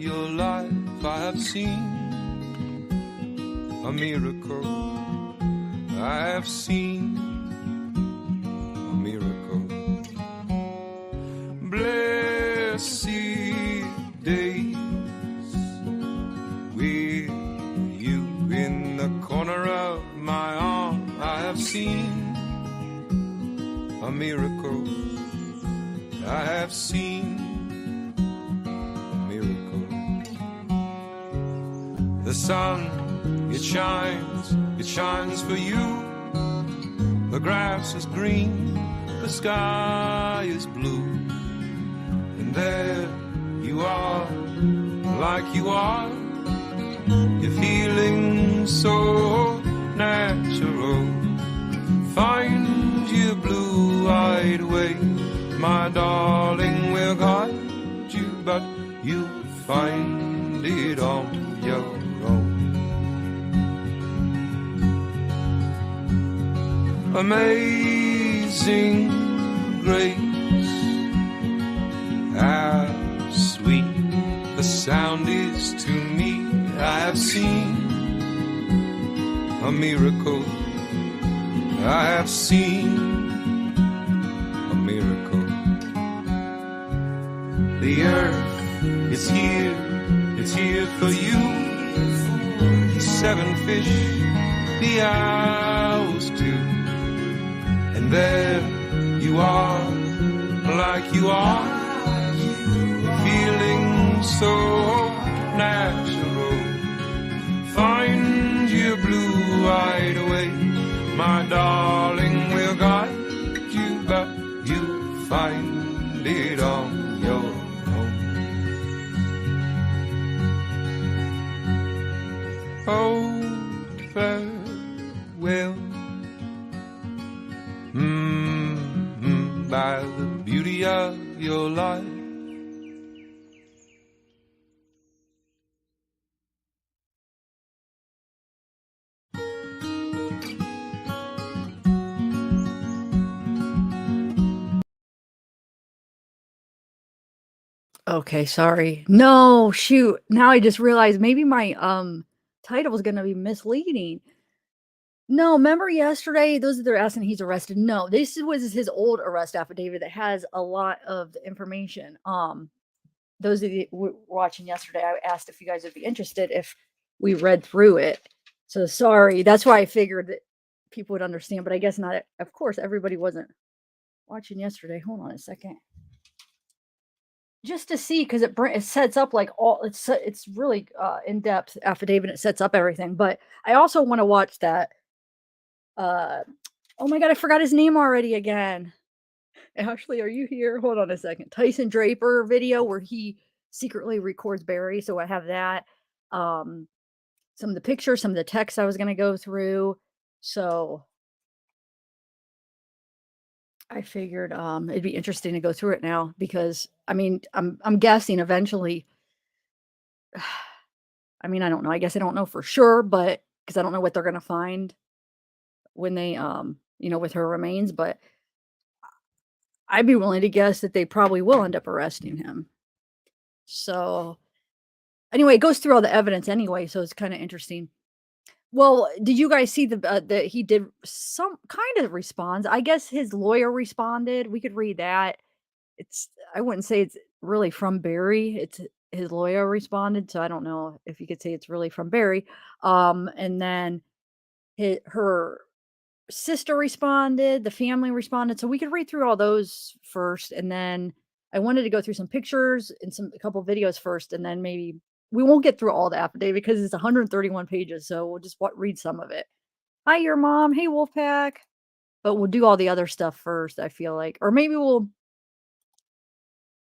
your life. I have seen a miracle. I have seen a miracle. Blessed days with you in the corner of my arm. I have seen a miracle. I have seen a miracle. The sun, it shines for you. The grass is green, the sky is blue. And there you are, like you are. You're feeling so natural. Find your blue-eyed way, my darling, will guide you, but you'll find it on your own. Amazing grace, how sweet the sound is to me. I have seen a miracle. I have seen a miracle. The earth is here for you. The 7 fish, the owls too. And there you are, like you are, feeling so natural. Find your blue-eyed way, my darling, will guide you, but you'll find it on your own. Oh, farewell. By the beauty of your life. Okay, sorry. No, shoot. Now I just realized maybe my title was gonna be misleading. No, remember yesterday, those that are asking he's arrested. No, this was his old arrest affidavit that has a lot of the information. Those of you watching yesterday, I asked if you guys would be interested if we read through it. So sorry, that's why I figured that people would understand, but I guess not. Of course, everybody wasn't watching yesterday. Hold on a second. Just to see, because it sets up like all it's really in-depth affidavit. It sets up everything, but I also want to watch that. Oh my god, I forgot his name already again. Ashley, are you here? Hold on a second. Tyson Draper video where he secretly records Barry. So I have that. Some of the pictures, some of the texts I was going to go through. So I figured it'd be interesting to go through it now because I mean, I'm guessing eventually. I mean, I don't know. I guess I don't know for sure, but because I don't know what they're going to find when they with her remains, but I'd be willing to guess that they probably will end up arresting him. So anyway, it goes through all the evidence anyway, so it's kind of interesting. Well, did you guys see that he did some kind of response? I guess his lawyer responded. We could read that. I wouldn't say it's really from Barry. It's his lawyer responded, so I don't know if you could say it's really from Barry. And then her sister responded, the family responded. So we could read through all those first, and then I wanted to go through some pictures and a couple videos first, and then maybe we won't get through all the affidavit because it's 131 pages. So we'll just read some of it. Hi, your mom. Hey, Wolfpack. But we'll do all the other stuff first, I feel like. Or maybe I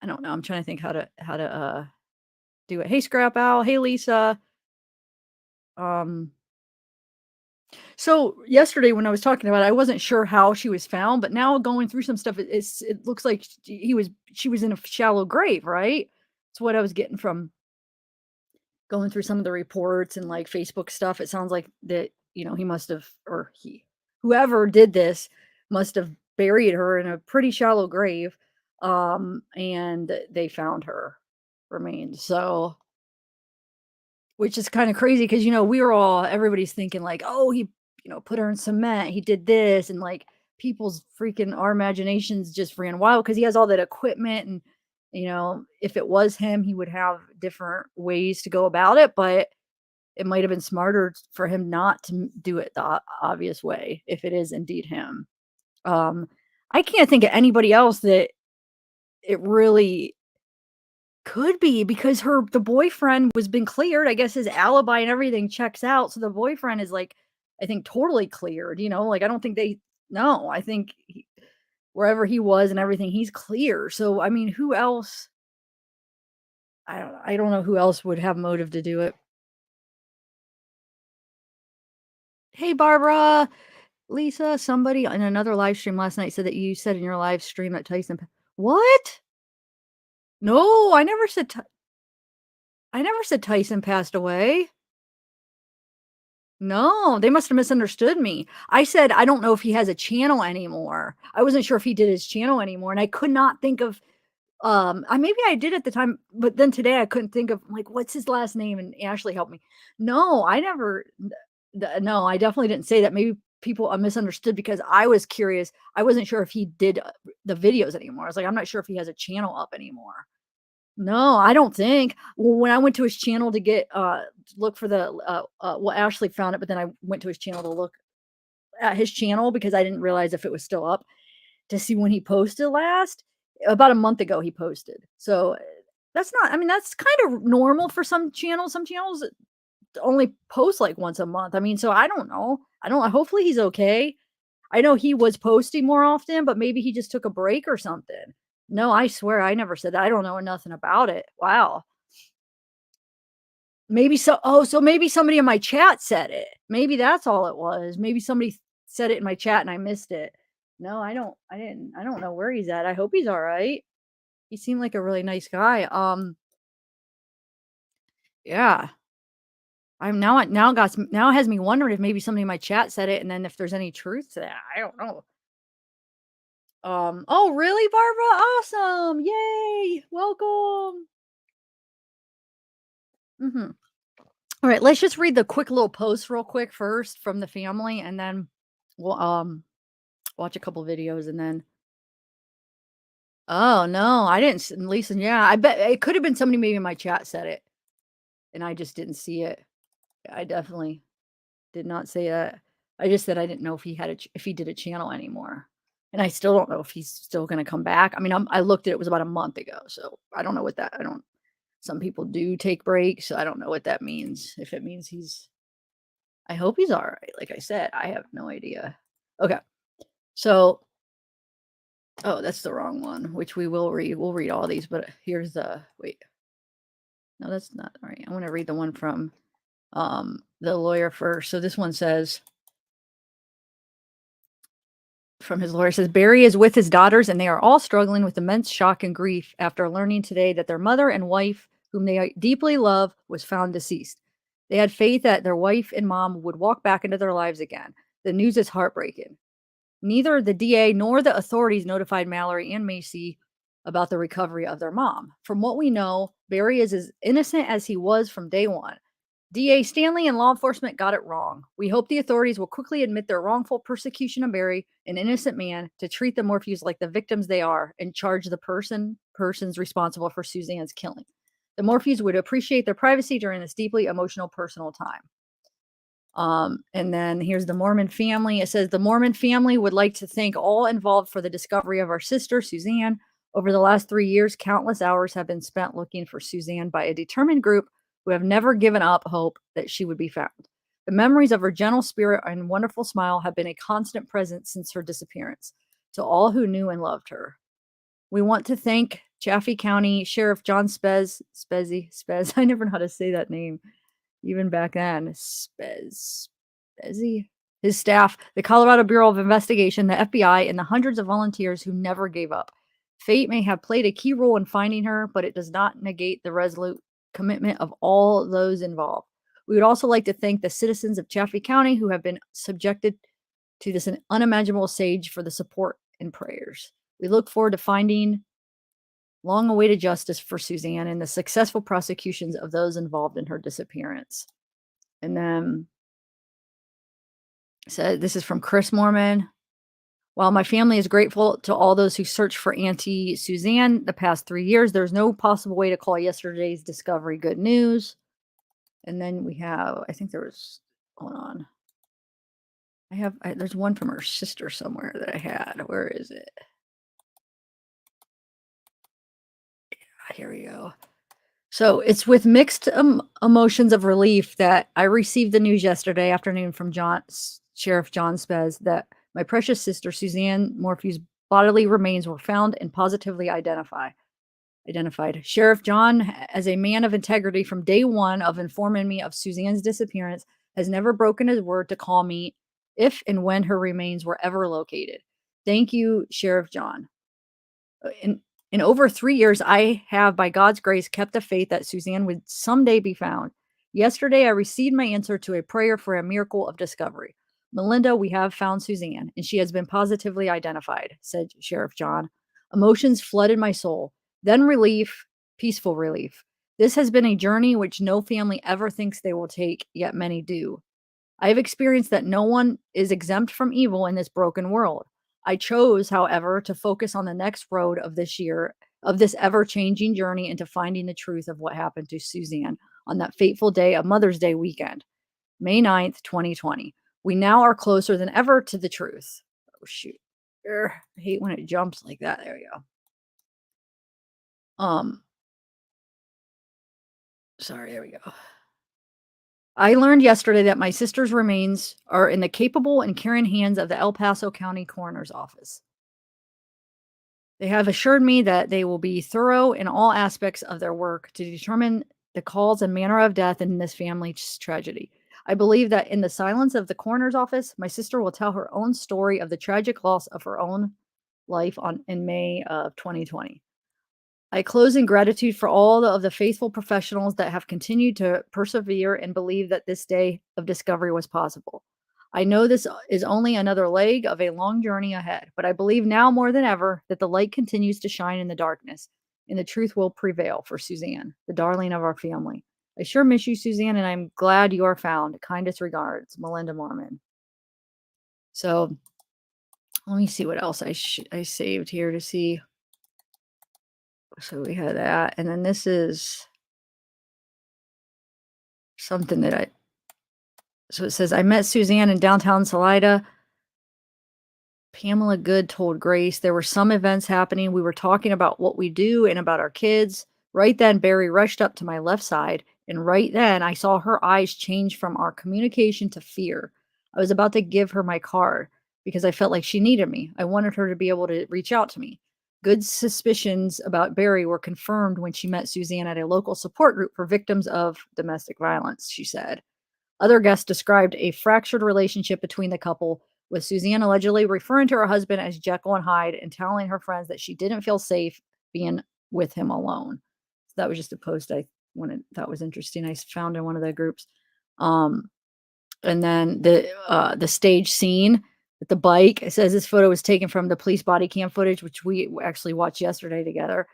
don't know. I'm trying to think how to do it. Hey, Scrap Owl. Hey, Lisa. So yesterday when I was talking about it, I wasn't sure how she was found, but now going through some stuff, it looks like she was in a shallow grave, right? That's what I was getting from going through some of the reports and like Facebook stuff. It sounds like that, he must have, or whoever did this must have buried her in a pretty shallow grave. And they found her remains. So which is kind of crazy because, everybody's thinking like, oh, he, put her in cement. He did this. And like our imaginations just ran wild because he has all that equipment. And, if it was him, he would have different ways to go about it. But it might have been smarter for him not to do it the obvious way if it is indeed him. Um, I can't think of anybody else that it really could be because the boyfriend was been cleared. I guess his alibi and everything checks out. So the boyfriend is like, I think totally cleared, like I don't think no, I think wherever he was and everything, he's clear. So, I mean, who else? I don't know who else would have motive to do it. Hey, Barbara, Lisa, somebody in another live stream last night said that you said in your live stream that what? No, I never said Tyson passed away. No, they must have misunderstood me. I said, I don't know if he has a channel anymore. I wasn't sure if he did his channel anymore, and I could not think of, maybe I did at the time, but then today I couldn't think of, like, what's his last name, and Ashley helped me. No, I never, no, I definitely didn't say that. Maybe people misunderstood because I was curious. I wasn't sure if he did the videos anymore. I was like, I'm not sure if he has a channel up anymore. No, I don't think. Well, when I went to his channel to get look for the well, Ashley found it, but then I went to his channel to look at his channel because I didn't realize if it was still up to see when he posted last. About a month ago he posted. So that's not, I mean, that's kind of normal for some channels. Some channels only post like once a month. I mean, so I don't know. Hopefully he's okay. I know he was posting more often, but maybe he just took a break or something. No, I swear I never said that. I don't know nothing about it. Wow. Maybe so. Oh, so maybe somebody in my chat said it. Maybe that's all it was. Maybe somebody said it in my chat and I missed it. No, I don't know where he's at. I hope he's all right. He seemed like a really nice guy. Yeah. I'm now it has me wondering if maybe somebody in my chat said it and then if there's any truth to that. I don't know. Oh, really, Barbara? Awesome. Yay. Welcome. Mhm. All right, let's just read the quick little post real quick first from the family, and then we'll watch a couple videos, and then. Oh no, I didn't. Lisa, yeah, I bet it could have been somebody maybe in my chat said it, and I just didn't see it. I definitely did not say that. I just said I didn't know if he had if he did a channel anymore, and I still don't know if he's still going to come back. I mean, I looked at it was about a month ago, so I don't know what that. I don't. Some people do take breaks, so I don't know what that means. If it means he's. I hope he's all right. Like I said, I have no idea. Okay. So, oh, that's the wrong one, which we will read. We'll read all these, but here's the wait. No, that's not all right. I want to read the one from the lawyer first. So this one says from his lawyer says Barry is with his daughters and they are all struggling with immense shock and grief after learning today that their mother and wife, whom they deeply love, was found deceased. They had faith that their wife and mom would walk back into their lives again. The news is heartbreaking. Neither the DA nor the authorities notified Mallory and Macy about the recovery of their mom. From what we know, Barry is as innocent as he was from day one. DA Stanley and law enforcement got it wrong. We hope the authorities will quickly admit their wrongful persecution of Barry, an innocent man, to treat the Morphews like the victims they are and charge the persons responsible for Suzanne's killing. The Morphews would appreciate their privacy during this deeply emotional personal time. And then here's the Mormon family. It says the Mormon family would like to thank all involved for the discovery of our sister, Suzanne. Over the last 3 years, countless hours have been spent looking for Suzanne by a determined group who have never given up hope that she would be found. The memories of her gentle spirit and wonderful smile have been a constant presence since her disappearance to all who knew and loved her. We want to thank Chaffee County Sheriff John Spez. I never know how to say that name. Even back then, Spezzy, his staff, the Colorado Bureau of Investigation, the FBI, and the hundreds of volunteers who never gave up. Fate may have played a key role in finding her, but it does not negate the resolute commitment of all those involved. We would also like to thank the citizens of Chaffee County who have been subjected to this unimaginable siege for the support and prayers. We look forward to finding long-awaited justice for Suzanne and the successful prosecutions of those involved in her disappearance. And then said, this is from Chris Mormon. While my family is grateful to all those who searched for Auntie Suzanne the past 3 years, there's no possible way to call yesterday's discovery good news. And then we have, I think there was, hold on. There's one from her sister somewhere that I had. Where is it? Here we go. So it's with mixed emotions of relief that I received the news yesterday afternoon from Sheriff John Spez that my precious sister Suzanne Morphew's bodily remains were found and positively identified. Sheriff John, as a man of integrity from day one of informing me of Suzanne's disappearance, has never broken his word to call me if and when her remains were ever located. Thank you, Sheriff John. In over 3 years, I have, by God's grace, kept the faith that Suzanne would someday be found. Yesterday, I received my answer to a prayer for a miracle of discovery. Melinda, we have found Suzanne, and she has been positively identified, said Sheriff John. Emotions flooded my soul. Then relief, peaceful relief. This has been a journey which no family ever thinks they will take, yet many do. I have experienced that no one is exempt from evil in this broken world. I chose, however, to focus on the next road of this year, of this ever-changing journey into finding the truth of what happened to Suzanne on that fateful day of Mother's Day weekend, May 9th, 2020. We now are closer than ever to the truth. Oh, shoot. I hate when it jumps like that. There we go. Sorry, there we go. I learned yesterday that my sister's remains are in the capable and caring hands of the El Paso County Coroner's Office. They have assured me that they will be thorough in all aspects of their work to determine the cause and manner of death in this family's tragedy. I believe that in the silence of the coroner's office, my sister will tell her own story of the tragic loss of her own life in May of 2020. I close in gratitude for all of the faithful professionals that have continued to persevere and believe that this day of discovery was possible. I know this is only another leg of a long journey ahead, but I believe now more than ever that the light continues to shine in the darkness and the truth will prevail for Suzanne, the darling of our family. I sure miss you, Suzanne, and I'm glad you are found. Kindest regards, Melinda Mormon. So let me see what else I saved here to see. So we had that, and then this is something that so it says, I met Suzanne in downtown Salida. Pamela Good told Grace there were some events happening. We were talking about what we do and about our kids. Right then, Barry rushed up to my left side, and right then I saw her eyes change from our communication to fear. I was about to give her my card because I felt like she needed me. I wanted her to be able to reach out to me. Good suspicions about Barry were confirmed when she met Suzanne at a local support group for victims of domestic violence, she said. Other guests described a fractured relationship between the couple, with Suzanne allegedly referring to her husband as Jekyll and Hyde and telling her friends that she didn't feel safe being with him alone. So that was just a post I thought was interesting. I found in one of the groups. And then the stage scene with the bike. It says this photo was taken from the police body cam footage, which we actually watched yesterday together.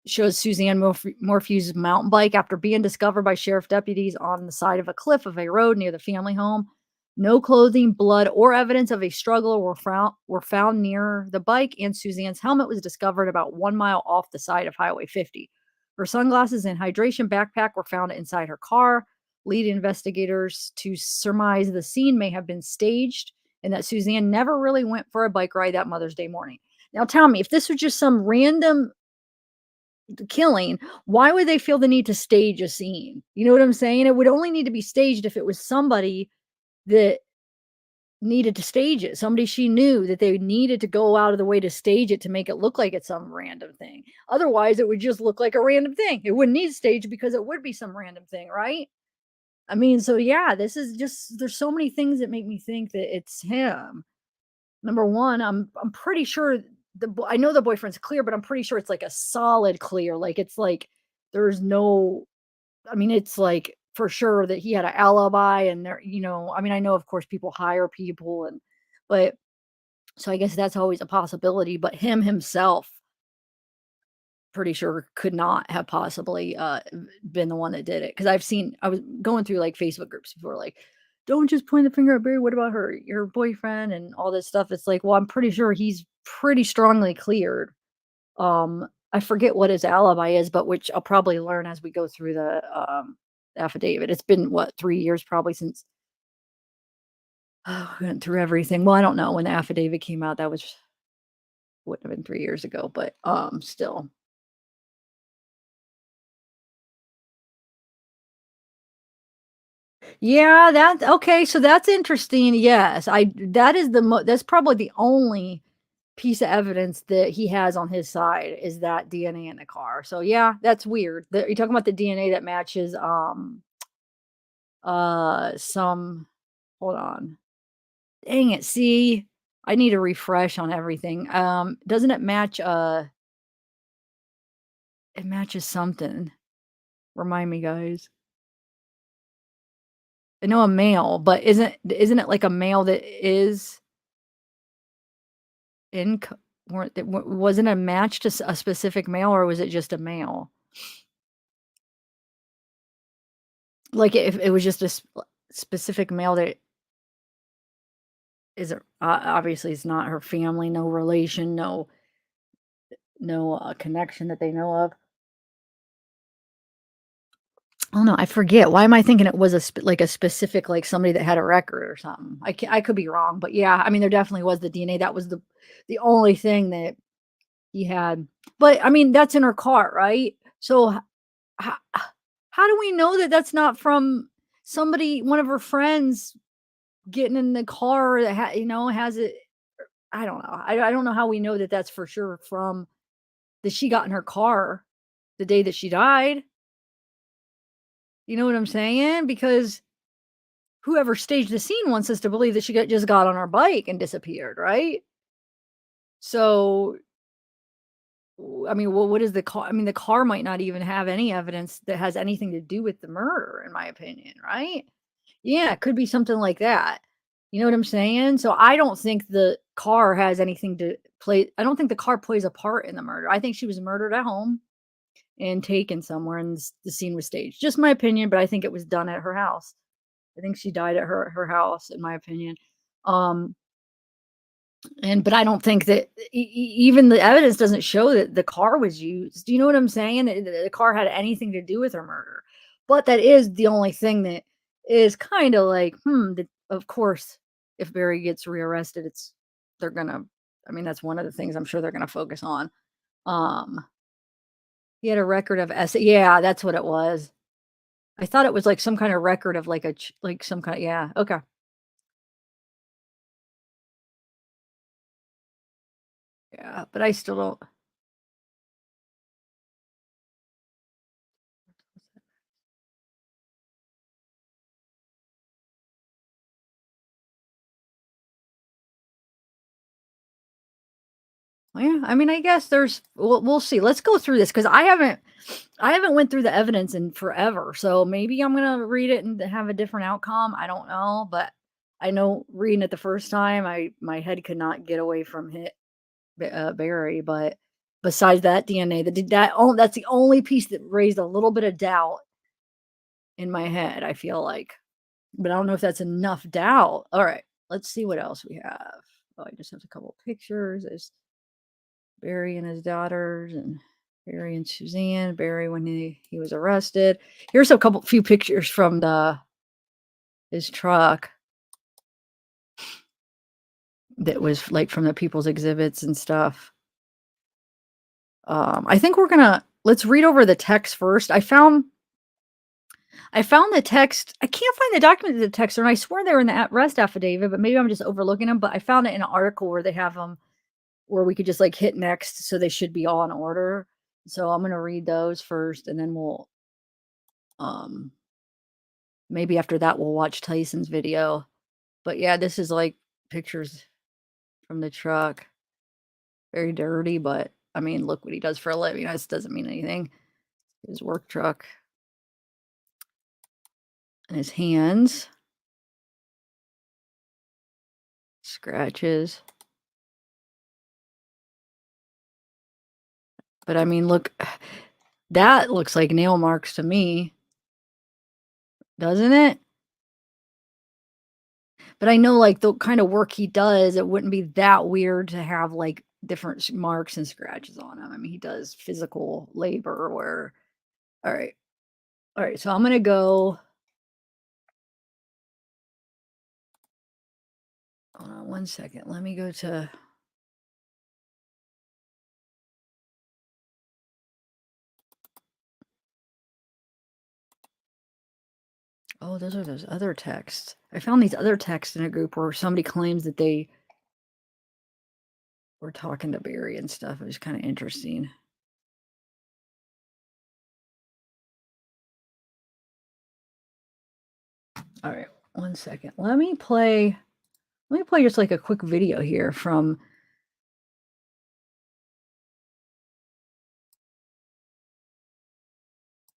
Shows Suzanne Morphew's mountain bike after being discovered by sheriff deputies on the side of a cliff of a road near the family home. No clothing, blood, or evidence of a struggle were found near the bike, and Suzanne's helmet was discovered about 1 mile off the side of Highway 50. Her sunglasses and hydration backpack were found inside her car, leading investigators to surmise the scene may have been staged and that Suzanne never really went for a bike ride that Mother's Day morning. Now tell me, if this was just some random killing, why would they feel the need to stage a scene? You know what I'm saying? It would only need to be staged if it was somebody that needed to stage it. Somebody she knew that they needed to go out of the way to stage it to make it look like it's some random thing. Otherwise, it would just look like a random thing. It wouldn't need stage because it would be some random thing, right? I mean, so yeah, this is just, there's so many things that make me think that it's him. Number one, I'm pretty sure I know the boyfriend's clear, but I'm pretty sure it's like a solid clear. Like it's like there's no, I mean, it's like for sure that he had an alibi and there, I mean, I know of course people hire people but so I guess that's always a possibility, but him himself, pretty sure could not have possibly, been the one that did it. Because 'cause I was going through, like, Facebook groups before, like, "Don't just point the finger at Barry, what about your boyfriend?" and all this stuff. It's like, well, I'm pretty sure he's pretty strongly cleared. I forget what his alibi is, but which I'll probably learn as we go through the, affidavit. It's been, what, 3 years probably since we went through everything. Well, I don't know when the affidavit came out, that was wouldn't have been 3 years ago, but, still. Yeah, that okay, so that's interesting, yes, I that is that's probably the only piece of evidence that he has on his side is that DNA in the car, so yeah, that's weird. You're talking about the DNA that matches, some hold on. Dang it, see? I need a refresh on everything, doesn't it match, it matches something. Remind me, guys. I know a male, but isn't it like a male that is in c weren't it wasn't a match to a specific male, or was it just a male? Like, if it was just a specific male that is obviously it's not her family, no relation, no, connection that they know of. Oh, no, I forget. Why am I thinking it was like a specific, like somebody that had a record or something? I could be wrong, but yeah, I mean, there definitely was the DNA. That was the only thing that he had. But I mean, that's in her car, right? So how, how do we know that that's not from somebody, one of her friends getting in the car that has it? I don't know. I don't know how we know that that's for sure from that she got in her car the day that she died. You know what I'm saying? Because whoever staged the scene wants us to believe that she just got on her bike and disappeared, right? So, I mean, well, what is the car? I mean, the car might not even have any evidence that has anything to do with the murder, in my opinion, right? Yeah, it could be something like that. You know what I'm saying? So I don't think the car has anything to play. I don't think the car plays a part in the murder. I think she was murdered at home and taken somewhere, and the scene was staged. Just my opinion, but I think it was done at her house. I think she died at her house, in my opinion. Um, but I don't think that even the evidence doesn't show that the car was used. Do you know what I'm saying? The car had anything to do with her murder. But that is the only thing that is kind of like, of course, if Barry gets rearrested, they're gonna, I mean, that's one of the things I'm sure they're gonna focus on. Um, he had a record of yeah, that's what it was. I thought it was like some kind of record of like like some kind, yeah, okay. Yeah, but I still don't. Well, yeah, I mean, I guess we'll see. Let's go through this because I haven't went through the evidence in forever. So maybe I'm gonna read it and have a different outcome. I don't know, but I know reading it the first time, my head could not get away from Barry. But besides that DNA, that's the only piece that raised a little bit of doubt in my head. I feel like, but I don't know if that's enough doubt. All right, let's see what else we have. Oh, I just have a couple pictures. There's Barry and his daughters and Barry and Suzanne, Barry when he was arrested. Here's a few pictures from the his truck that was like from the people's exhibits and stuff. I think let's read over the text first. I found the text. I can't find the document of the text, and I swear they were in the arrest affidavit, but maybe I'm just overlooking them. But I found it in an article where they have them where we could just like hit next, so they should be all in order. So I'm gonna read those first, and then um maybe after that we'll watch Tyson's video. But yeah, this is like pictures from the truck. Very dirty, but I mean, look what he does for a living. This doesn't mean anything. His work truck and his hands, scratches. But I mean, look, that looks like nail marks to me, doesn't it? But I know, like, the kind of work he does, it wouldn't be that weird to have, like, different marks and scratches on him. I mean, he does physical labor where all right. All right, so I'm gonna go hold on one second. Let me go to oh, those are those other texts. I found these other texts in a group where somebody claims that they were talking to Barry and stuff. It was kind of interesting. All right, one second. Let me play just like a quick video here from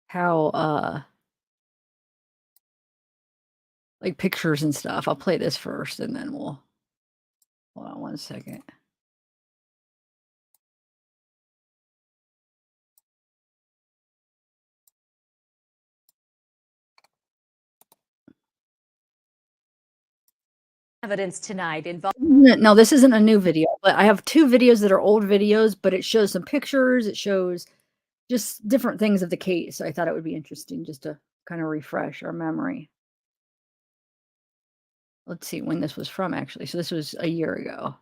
how like pictures and stuff. I'll play this first and then we'll hold on one second. Evidence tonight involving No, this isn't a new video, but I have 2 videos that are old videos, but it shows some pictures, it shows just different things of the case. So I thought it would be interesting just to kind of refresh our memory. Let's see when this was from actually. So this was a year ago.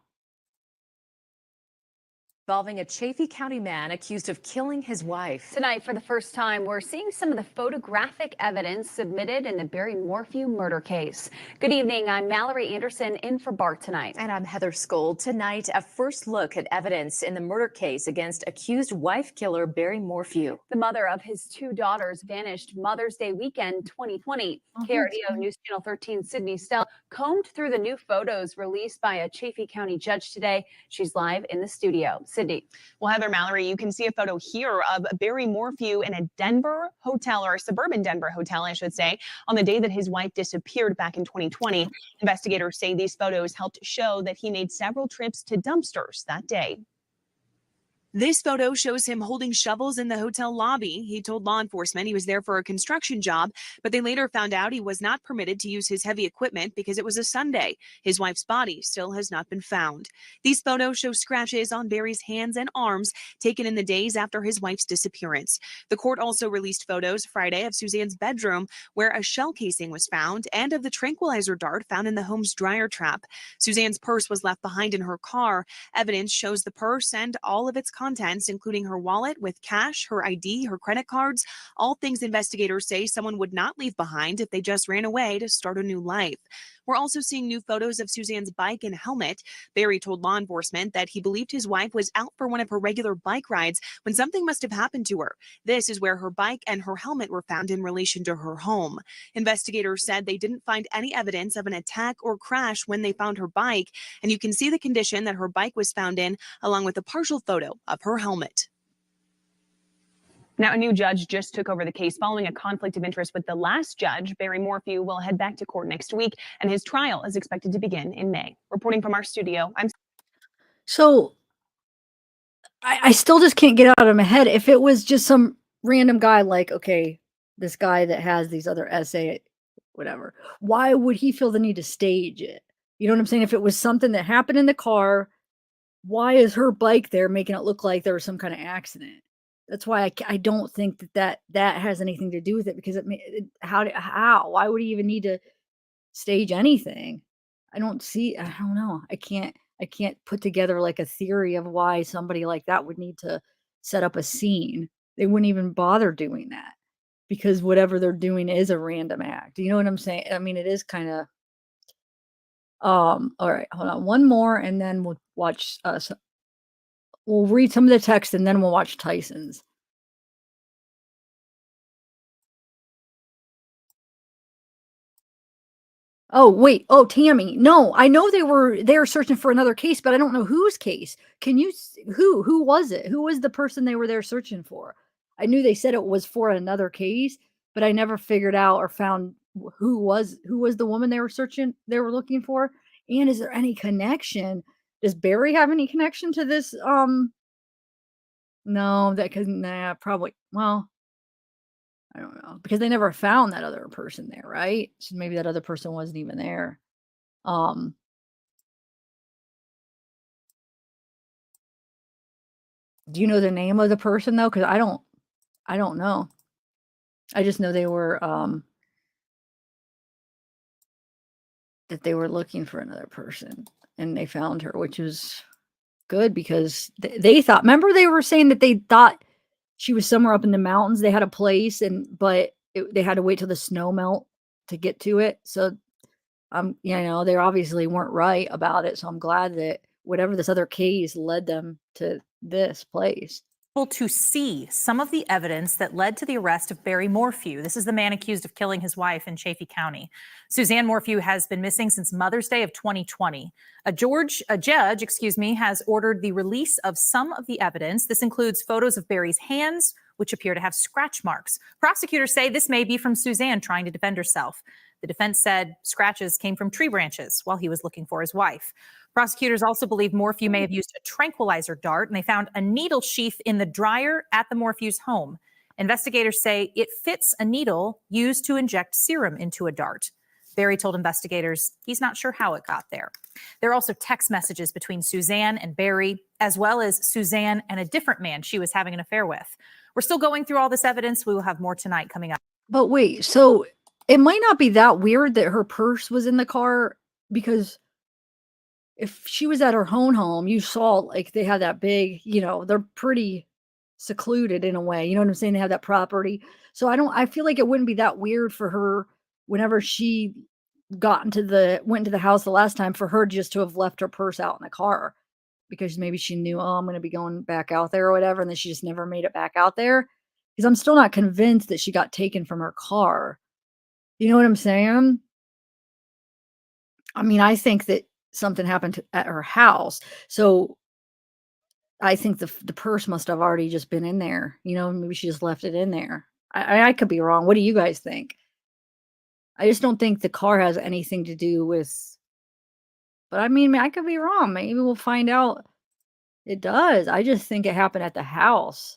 a Chaffee County man accused of killing his wife. Tonight, for the first time, we're seeing some of the photographic evidence submitted in the Barry Morphew murder case. Good evening. I'm Mallory Anderson in for Bart tonight. And I'm Heather Skold. Tonight, a first look at evidence in the murder case against accused wife killer Barry Morphew. The mother of his 2 daughters vanished Mother's Day weekend 2020. Oh, KRDO News Channel 13 Sydney Stell combed through the new photos released by a Chaffee County judge today. She's live in the studio. Sydney. Well, Heather, Mallory, you can see a photo here of Barry Morphew in a Denver hotel, or a suburban Denver hotel, I should say, on the day that his wife disappeared back in 2020. Investigators say these photos helped show that he made several trips to dumpsters that day. This photo shows him holding shovels in the hotel lobby. He told law enforcement he was there for a construction job, but they later found out he was not permitted to use his heavy equipment because it was a Sunday. His wife's body still has not been found. These photos show scratches on Barry's hands and arms taken in the days after his wife's disappearance. The court also released photos Friday of Suzanne's bedroom, where a shell casing was found, and of the tranquilizer dart found in the home's dryer trap. Suzanne's purse was left behind in her car. Evidence shows the purse and all of its contents, including her wallet with cash, her ID, her credit cards, all things investigators say someone would not leave behind if they just ran away to start a new life. We're also seeing new photos of Suzanne's bike and helmet. Barry told law enforcement that he believed his wife was out for one of her regular bike rides when something must have happened to her. This is where her bike and her helmet were found in relation to her home. Investigators said they didn't find any evidence of an attack or crash when they found her bike, and you can see the condition that her bike was found in, along with a partial photo of her helmet. Now, a new judge just took over the case following a conflict of interest with the last judge. Barry Morphew will head back to court next week, and his trial is expected to begin in May. Reporting from our studio, I'm So I still just can't get out of my head. If it was just some random guy, like, okay, this guy that has these other essay, whatever, why would he feel the need to stage it? You know what I'm saying? If it was something that happened in the car, why is her bike there making it look like there was some kind of accident? That's why I don't think that has anything to do with it because how? Why would he even need to stage anything? I don't know. I can't put together like a theory of why somebody like that would need to set up a scene. They wouldn't even bother doing that because whatever they're doing is a random act. You know what I'm saying? I mean, it is kind of all right, hold on. One more and then we'll watch we'll read some of the text and then we'll watch Tyson's. Oh, wait. Oh, Tammy. No, I know they were searching for another case, but I don't know whose case. Can you who was it? Who was the person they were there searching for? I knew they said it was for another case, but I never figured out or found who was the woman they were looking for. And is there any connection? Does Barry have any connection to this No, that because nah, probably. Well, I don't know because they never found that other person there, right? So maybe that other person wasn't even there. Um, do you know the name of the person though? Because I don't know. I just know they were that they were looking for another person and they found her, which was good because they thought. Remember, they were saying that they thought she was somewhere up in the mountains. They had a place, they had to wait till the snow melt to get to it. So they obviously weren't right about it, so I'm glad that whatever this other case led them to this place. To see some of the evidence that led to the arrest of Barry Morphew. This is the man accused of killing his wife in Chaffee County. Suzanne Morphew has been missing since Mother's Day of 2020. A judge, has ordered the release of some of the evidence. This includes photos of Barry's hands, which appear to have scratch marks. Prosecutors say this may be from Suzanne trying to defend herself. The defense said scratches came from tree branches while he was looking for his wife. Prosecutors also believe Morphew may have used a tranquilizer dart, and they found a needle sheath in the dryer at the Morphew's home. Investigators say it fits a needle used to inject serum into a dart. Barry told investigators he's not sure how it got there. There are also text messages between Suzanne and Barry, as well as Suzanne and a different man she was having an affair with. We're still going through all this evidence. We will have more tonight coming up. But wait, so it might not be that weird that her purse was in the car because if she was at her own home, you saw like they had that big, they're pretty secluded in a way. You know what I'm saying? They have that property. So I feel like it wouldn't be that weird for her whenever she went into the house the last time for her just to have left her purse out in the car because maybe she knew, oh, I'm going to be going back out there or whatever. And then she just never made it back out there because I'm still not convinced that she got taken from her car. You know what I'm saying? I mean, I think that something happened at her house. So I think the purse must have already just been in there. Maybe she just left it in there. I could be wrong. What do you guys think? I just don't think the car has anything to do with, but I mean, I could be wrong. Maybe we'll find out it does. I just think it happened at the house.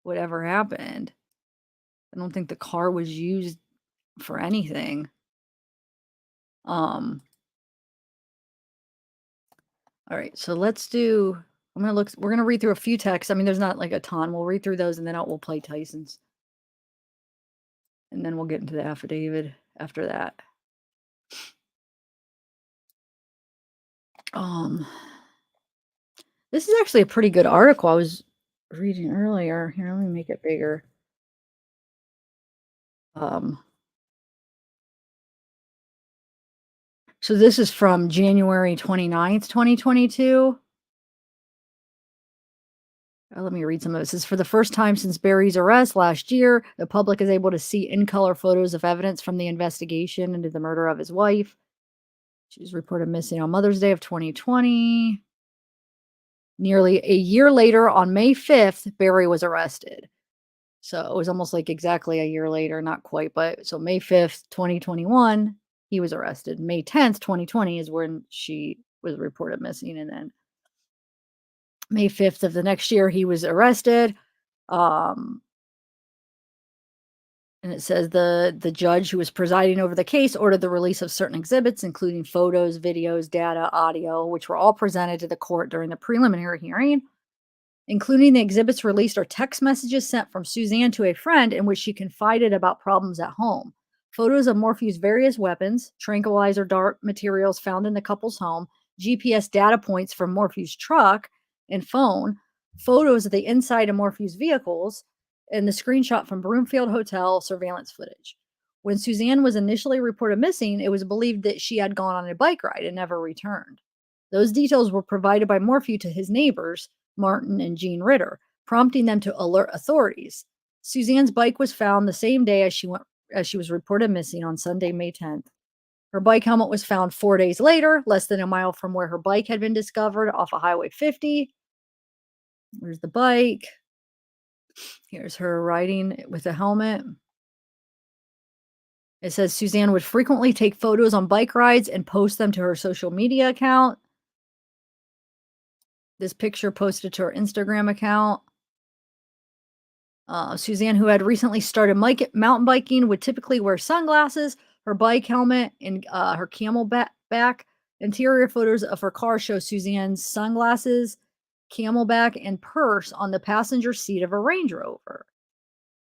Whatever happened. I don't think the car was used for anything. All right, so we're gonna read through a few texts. I mean, there's not like a ton. We'll read through those and then we'll play Tyson's. And then we'll get into the affidavit after that. This is actually a pretty good article I was reading earlier. Here, let me make it bigger. So this is from January 29th, 2022. Let me read some of this. This is for the first time since Barry's arrest last year. The public is able to see in-color photos of evidence from the investigation into the murder of his wife. She was reported missing on Mother's Day of 2020. Nearly a year later, on May 5th, Barry was arrested. So it was almost like exactly a year later, not quite, but so May 5th, 2021, he was arrested. May 10th, 2020 is when she was reported missing. And then May 5th of the next year, he was arrested. And it says the judge who was presiding over the case ordered the release of certain exhibits, including photos, videos, data, audio, which were all presented to the court during the preliminary hearing. Including the exhibits released are text messages sent from Suzanne to a friend in which she confided about problems at home. Photos of Morphew's various weapons, tranquilizer dart materials found in the couple's home, GPS data points from Morphew's truck and phone, photos of the inside of Morphew's vehicles, and the screenshot from Broomfield Hotel surveillance footage. When Suzanne was initially reported missing, it was believed that she had gone on a bike ride and never returned. Those details were provided by Morphew to his neighbors, Martin and Jean Ritter, prompting them to alert authorities. Suzanne's bike was found the same day as she was reported missing on Sunday, May 10th. Her bike helmet was found 4 days later, less than a mile from where her bike had been discovered off of Highway 50. There's the bike. Here's her riding with a helmet. It says Suzanne would frequently take photos on bike rides and post them to her social media account. this picture posted to her Instagram account. Suzanne, who had recently started mountain biking, would typically wear sunglasses, her bike helmet, and her camelback. Interior photos of her car show Suzanne's sunglasses, camelback, and purse on the passenger seat of a Range Rover.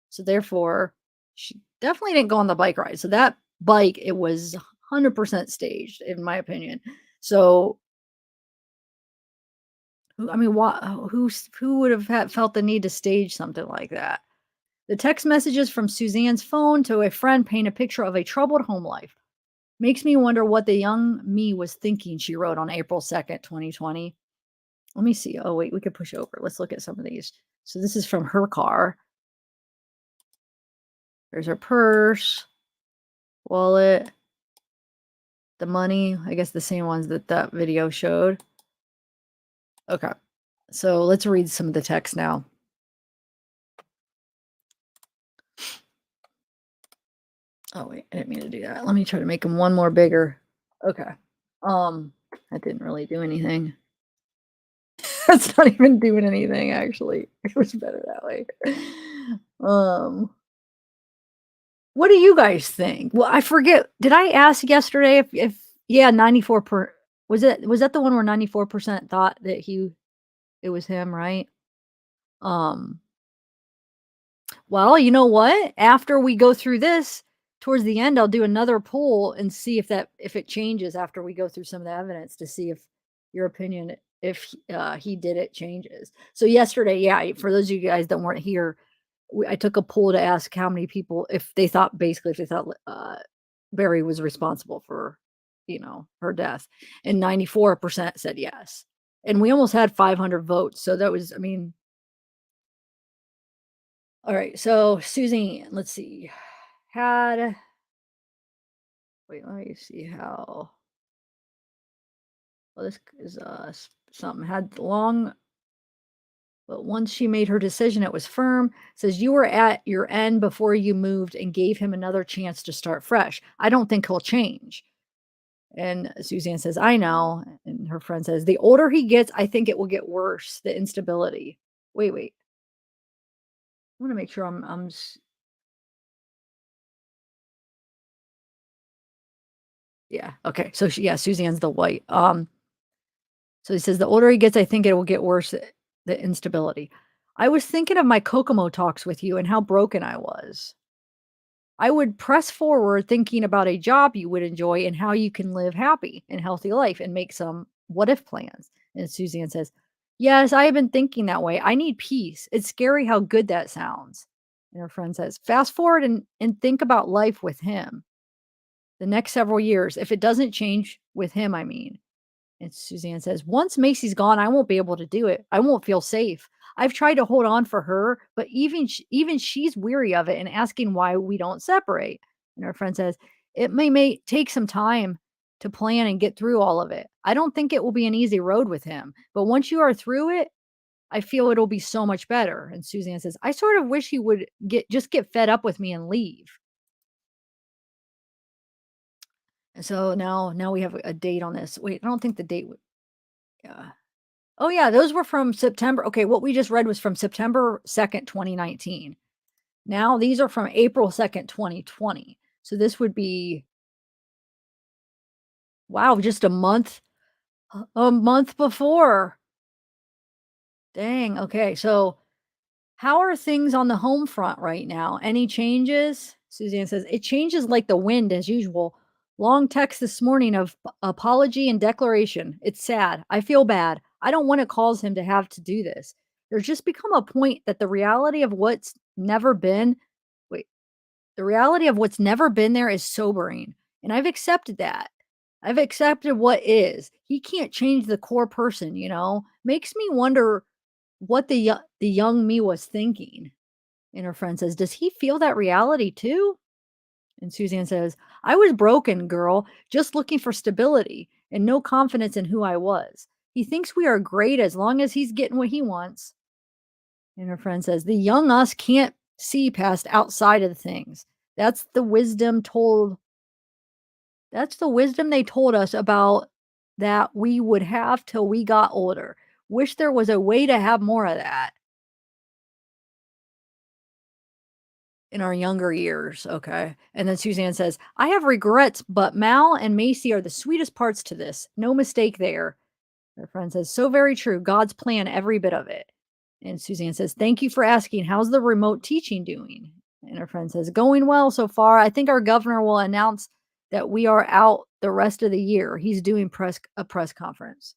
So therefore, she definitely didn't go on the bike ride. So that bike, it was 100% staged, in my opinion. So, I mean, who would have felt the need to stage something like that? The text messages from Suzanne's phone to a friend paint a picture of a troubled home life. Makes me wonder what the young me was thinking, she wrote on April 2nd, 2020. Let me see. Oh, wait, we could push over. Let's look at some of these. So this is from her car. There's her purse, wallet, the money. I guess the same ones that video showed. Okay. So let's read some of the text now. Oh, wait, I didn't mean to do that. Let me try to make them one more bigger. Okay. That didn't really do anything. That's not even doing anything, actually. It was better that way. What do you guys think? Well, I forget. Did I ask yesterday if yeah, 94 was that the one where 94% thought that it was him, right? Well, you know what? After we go through this, towards the end, I'll do another poll and see if it changes after we go through some of the evidence to see if your opinion, if he did it, changes. So yesterday, yeah, for those of you guys that weren't here, I took a poll to ask how many people, if they thought Barry was responsible for, her death, and 94% said yes. And we almost had 500 votes. So that was, I mean, all right. So Suzanne, let's see, let me see how, well, this is something had long, but once she made her decision, it was firm. Says you were at your end before you moved and gave him another chance to start fresh. I don't think he'll change. And Suzanne says, I know. And her friend says, the older he gets, I think it will get worse, the instability. Wait. I want to make sure I'm yeah. Okay. So Suzanne's the white. So he says, the older he gets, I think it will get worse, the instability. I was thinking of my Kokomo talks with you and how broken I was. I would press forward thinking about a job you would enjoy and how you can live happy and healthy life and make some what if plans. And Suzanne says, yes, I have been thinking that way. I need peace. It's scary how good that sounds. And her friend says, fast forward and think about life with him. The next several years, if it doesn't change with him, I mean. And Suzanne says, once Macy's gone, I won't be able to do it. I won't feel safe. I've tried to hold on for her, but even she's weary of it and asking why we don't separate. And her friend says, it may take some time to plan and get through all of it. I don't think it will be an easy road with him, but once you are through it, I feel it'll be so much better. And Suzanne says, I sort of wish he would get fed up with me and leave. And so now we have a date on this. Wait, I don't think the date would. Yeah. Oh yeah, those were from September. Okay, what we just read was from September 2nd, 2019. Now these are from April 2nd, 2020. So this would be, wow, just a month before. Dang. Okay, so how are things on the home front right now? Any changes? Suzanne says, it changes like the wind as usual. Long text this morning of apology and declaration. It's sad. I feel bad. I don't want to cause him to have to do this. There's just become a point that the reality of what's never been there is sobering. And I've accepted that. I've accepted what is. He can't change the core person, Makes me wonder what the young me was thinking. And her friend says, does he feel that reality too? And Suzanne says, I was broken, girl, just looking for stability and no confidence in who I was. He thinks we are great as long as he's getting what he wants. And her friend says, the young us can't see past outside of the things. That's the wisdom they told us about that we would have till we got older. Wish there was a way to have more of that in our younger years. Okay. And then Suzanne says, I have regrets, but Mal and Macy are the sweetest parts to this. No mistake there. Her friend says, so very true. God's plan, every bit of it. And Suzanne says, thank you for asking. How's the remote teaching doing? And her friend says, going well so far. I think our governor will announce that we are out the rest of the year. He's doing a press conference.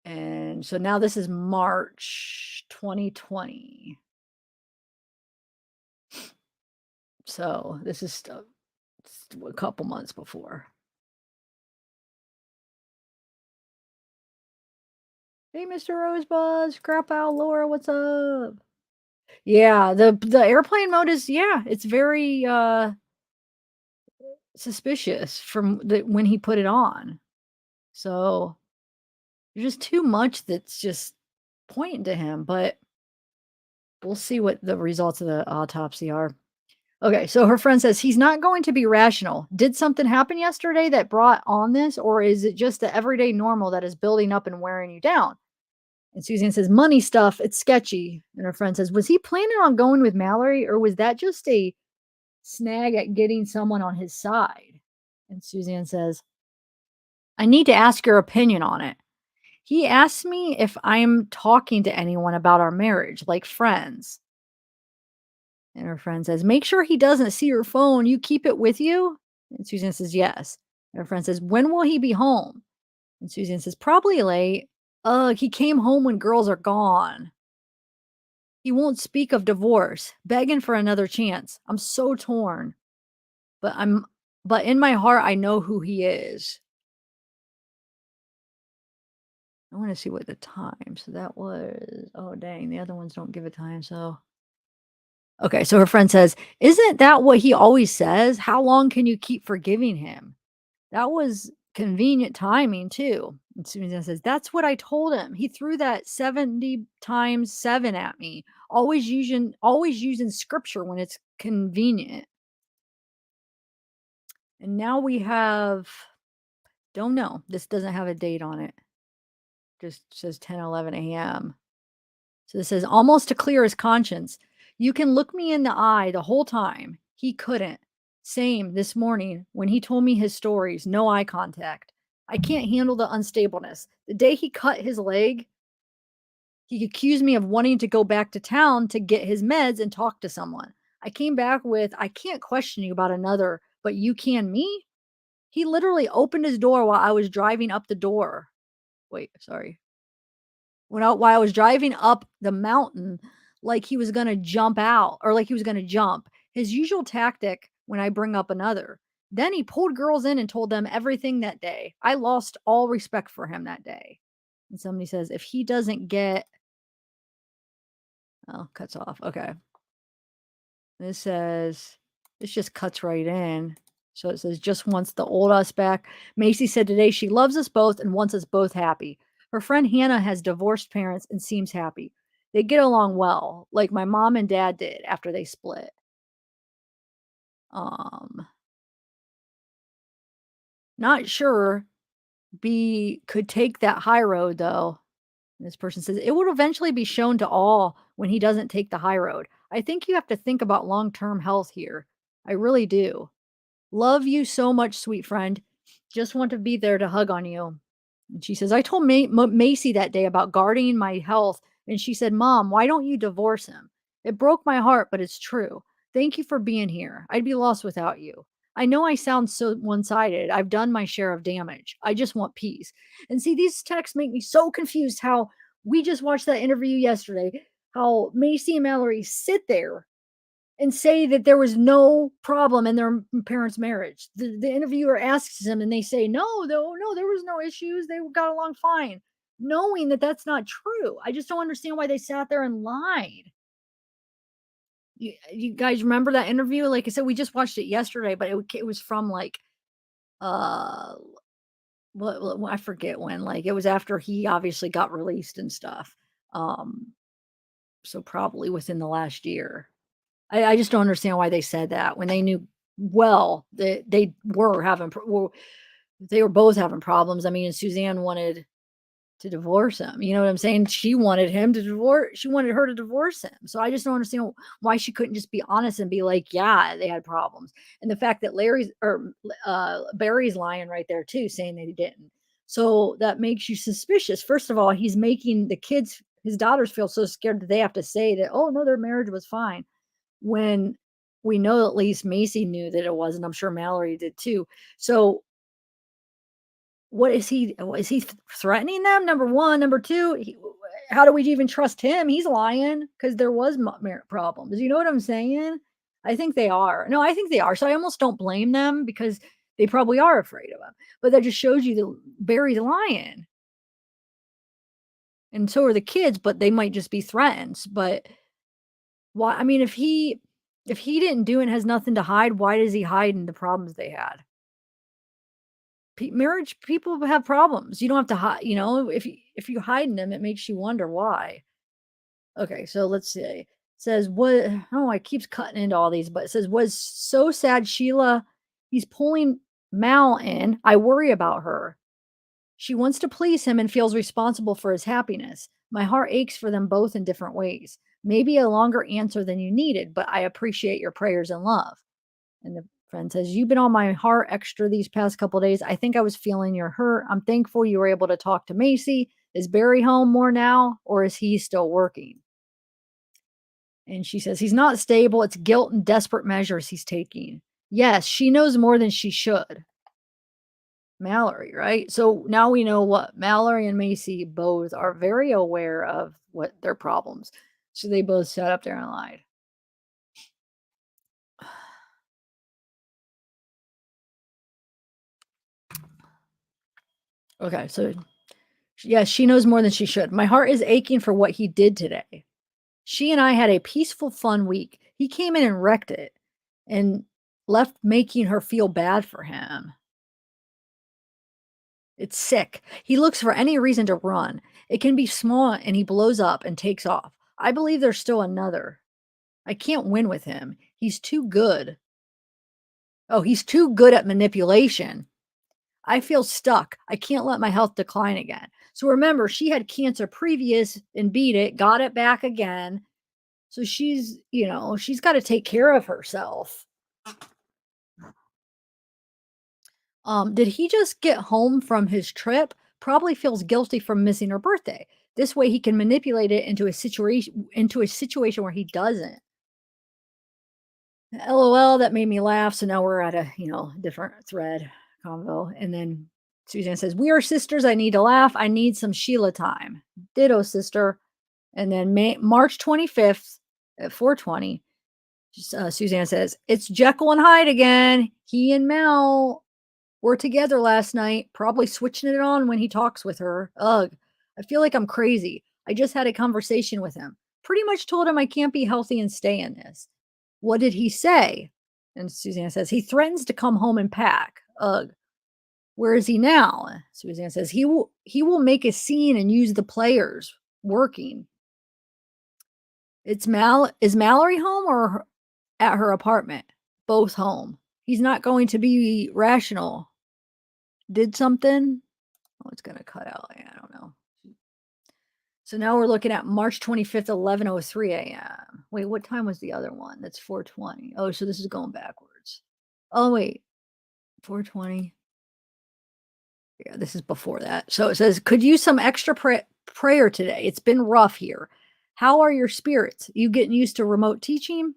And so now this is March 2020. So this is a couple months before. Hey, Mr. Rosebud, Scrap Owl, Laura, what's up? Yeah, the airplane mode is, it's very suspicious from when he put it on. So there's just too much that's just pointing to him, but we'll see what the results of the autopsy are. Okay, so her friend says he's not going to be rational. Did something happen yesterday that brought on this, or is it just the everyday normal that is building up and wearing you down? And Suzanne says, money stuff, it's sketchy. And her friend says, was he planning on going with Mallory, or was that just a snag at getting someone on his side? And Suzanne says, I need to ask your opinion on it. He asked me if I'm talking to anyone about our marriage, like friends. And her friend says, make sure he doesn't see your phone. You keep it with you? And Suzanne says, yes. And her friend says, when will he be home? And Suzanne says, probably late. Ugh, he came home when girls are gone. He won't speak of divorce, begging for another chance. I'm so torn. But in my heart, I know who he is. I want to see what the time. So that was, oh dang, the other ones don't give a time. So, okay. So her friend says, isn't that what he always says? How long can you keep forgiving him? That was convenient timing too. And Susan says, that's what I told him. He threw that 70 times 7 at me, always using scripture when it's convenient. And now we have, don't know. This doesn't have a date on it. Just says 10:11 a.m. So this says, almost to clear his conscience. You can look me in the eye the whole time. He couldn't. Same this morning when he told me his stories, no eye contact. I can't handle the unstableness. The day he cut his leg, he accused me of wanting to go back to town to get his meds and talk to someone. I came back with, I can't question you about another, but you can me? He literally opened his door while I was driving up the door. Wait, sorry. While I was driving up the mountain, like he was going to jump out, or like he was going to jump. His usual tactic when I bring up another. Then he pulled girls in and told them everything that day. I lost all respect for him that day. And somebody says, if he doesn't get, oh, cuts off. Okay. This says, this just cuts right in. So it says, just wants the old us back. Macy said today she loves us both and wants us both happy. Her friend Hannah has divorced parents and seems happy. They get along well, like my mom and dad did after they split. Not sure B could take that high road though. This person says it would eventually be shown to all when he doesn't take the high road. I think you have to think about long-term health here. I really do. Love you so much, sweet friend. Just want to be there to hug on you. And she says, I told Macy that day about guarding my health. And she said, Mom, why don't you divorce him? It broke my heart, but it's true. Thank you for being here. I'd be lost without you. I know I sound so one-sided. I've done my share of damage. I just want peace. And see, these texts make me so confused how we just watched that interview yesterday, how Macy and Mallory sit there and say that there was no problem in their parents' marriage. The interviewer asks them and they say, no, there was no issues. They got along fine, knowing that that's not true. I just don't understand why they sat there and lied. You guys remember that interview? Like I said, we just watched it yesterday, but it was from like, I forget when, like it was after he obviously got released and stuff. So probably within the last year. I just don't understand why they said that when they knew well that they were both having problems. I mean, Suzanne wanted to divorce him. You know what I'm saying? She wanted her to divorce him. So I just don't understand why she couldn't just be honest and be like, yeah, they had problems. And the fact that Barry's lying right there too, saying that he didn't. So that makes you suspicious. First of all, he's making his daughters feel so scared that they have to say that, oh no, their marriage was fine. When we know at least Macy knew that it wasn't. I'm sure Mallory did too. So what is he threatening them? Number one. Number two, how do we even trust him? He's lying because there was problems. You know what I'm saying? I think they are. No, I think they are. So I almost don't blame them because they probably are afraid of him. But that just shows you that Barry's lying. And so are the kids, but they might just be threats. But why? I mean, if he didn't do it and has nothing to hide, why does he hide in the problems they had? Marriage people have problems. You don't have to hide, if you hide in them, it makes you wonder why. Okay, so let's see. It says I keeps cutting into all these, but it says, was so sad, Sheila. He's pulling Mal in. I worry about her. She wants to please him and feels responsible for his happiness. My heart aches for them both in different ways. Maybe a longer answer than you needed, but I appreciate your prayers and love. And the friend says, you've been on my heart extra these past couple days. I think I was feeling your hurt. I'm thankful you were able to talk to Macy. Is Barry home more now, or is he still working? And she says, he's not stable. It's guilt and desperate measures he's taking. Yes, she knows more than she should. Mallory, right? So now we know what Mallory and Macy both are very aware of what their problems. So they both sat up there and lied. Okay, so yes, she knows more than she should. My heart is aching for what he did today. She and I had a peaceful, fun week. He came in and wrecked it and left making her feel bad for him. It's sick. He looks for any reason to run. It can be small and he blows up and takes off. I believe there's still another. I can't win with him. He's too good. Oh, he's too good at manipulation. I feel stuck. I can't let my health decline again. So remember, she had cancer previous and beat it, got it back again. So she's got to take care of herself. Did he just get home from his trip? Probably feels guilty for missing her birthday. This way he can manipulate it into a situation where he doesn't. LOL, that made me laugh. So now we're at a, different thread combo. And then Suzanne says, we are sisters. I need to laugh. I need some Sheila time. Ditto, sister. And then March 25th at 4:20, Suzanne says, it's Jekyll and Hyde again. He and Mel were together last night, probably switching it on when he talks with her. Ugh, I feel like I'm crazy. I just had a conversation with him. Pretty much told him I can't be healthy and stay in this. What did he say? And Suzanne says, he threatens to come home and pack. Ugh. Where is he now? Suzanne says, he will make a scene and use the players working. Is Mallory home or at her apartment? Both home. He's not going to be rational. Did something? Oh, it's going to cut out. I don't know. So now we're looking at March 25th, 11:03 a.m. Wait, what time was the other one? That's 4:20. Oh, so this is going backwards. Oh, wait. 4:20. Yeah, this is before that. So it says, could use some extra prayer today. It's been rough here. How are your spirits? You getting used to remote teaching?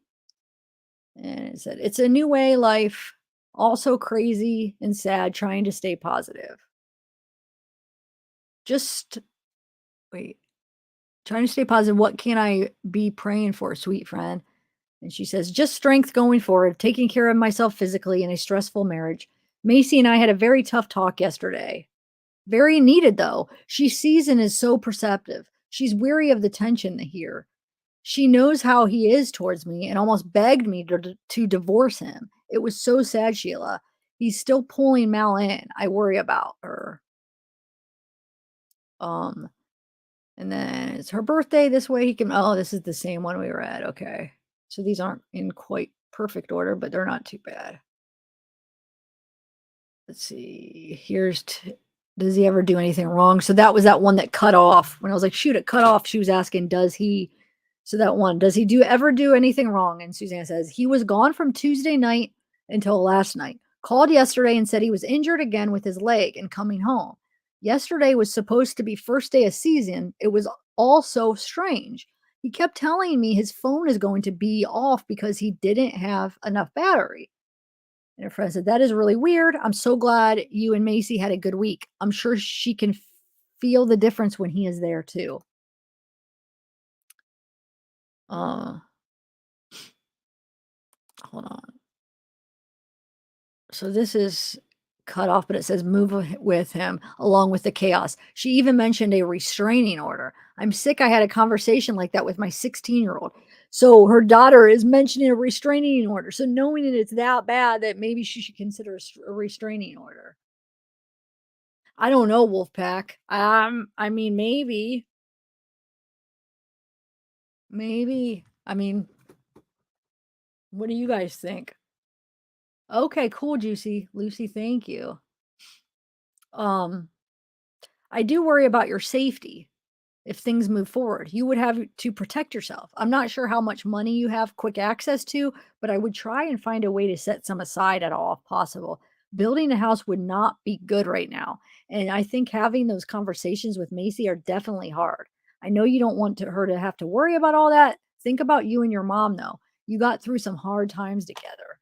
And it said, it's a new way life, also crazy and sad, trying to stay positive. Trying to stay positive. What can I be praying for, sweet friend? And she says, just strength going forward, taking care of myself physically in a stressful marriage. Macy and I had a very tough talk yesterday. Very needed, though. She sees and is so perceptive. She's weary of the tension here. She knows how he is towards me and almost begged me to divorce him. It was so sad, Sheila. He's still pulling Mal in. I worry about her. And then it's her birthday. This way he can, this is the same one we were at. Okay. So these aren't in quite perfect order, but they're not too bad. Let's see. Here's Does he ever do anything wrong? So that was that one that cut off. When I was like, shoot, it cut off. She was asking, does he? So that one, does he ever do anything wrong? And Suzanne says, he was gone from Tuesday night until last night. Called yesterday and said he was injured again with his leg and coming home. Yesterday was supposed to be first day of season. It was all so strange. He kept telling me his phone is going to be off because he didn't have enough battery. And her friend said, that is really weird. I'm so glad you and Macy had a good week. I'm sure she can feel the difference when he is there too. Hold on. So this is cut off, but it says move with him along with the chaos. She even mentioned a restraining order. I'm sick. I had a conversation like that with my 16-year-old. So her daughter is mentioning a restraining order. So knowing that it's that bad that maybe she should consider a restraining order. I don't know, Wolfpack. I mean, maybe. I mean, what do you guys think? Okay, cool, Juicy. Lucy, thank you. I do worry about your safety if things move forward. You would have to protect yourself. I'm not sure how much money you have quick access to, but I would try and find a way to set some aside at all if possible. Building a house would not be good right now. And I think having those conversations with Macy are definitely hard. I know you don't want her to have to worry about all that. Think about you and your mom, though. You got through some hard times together.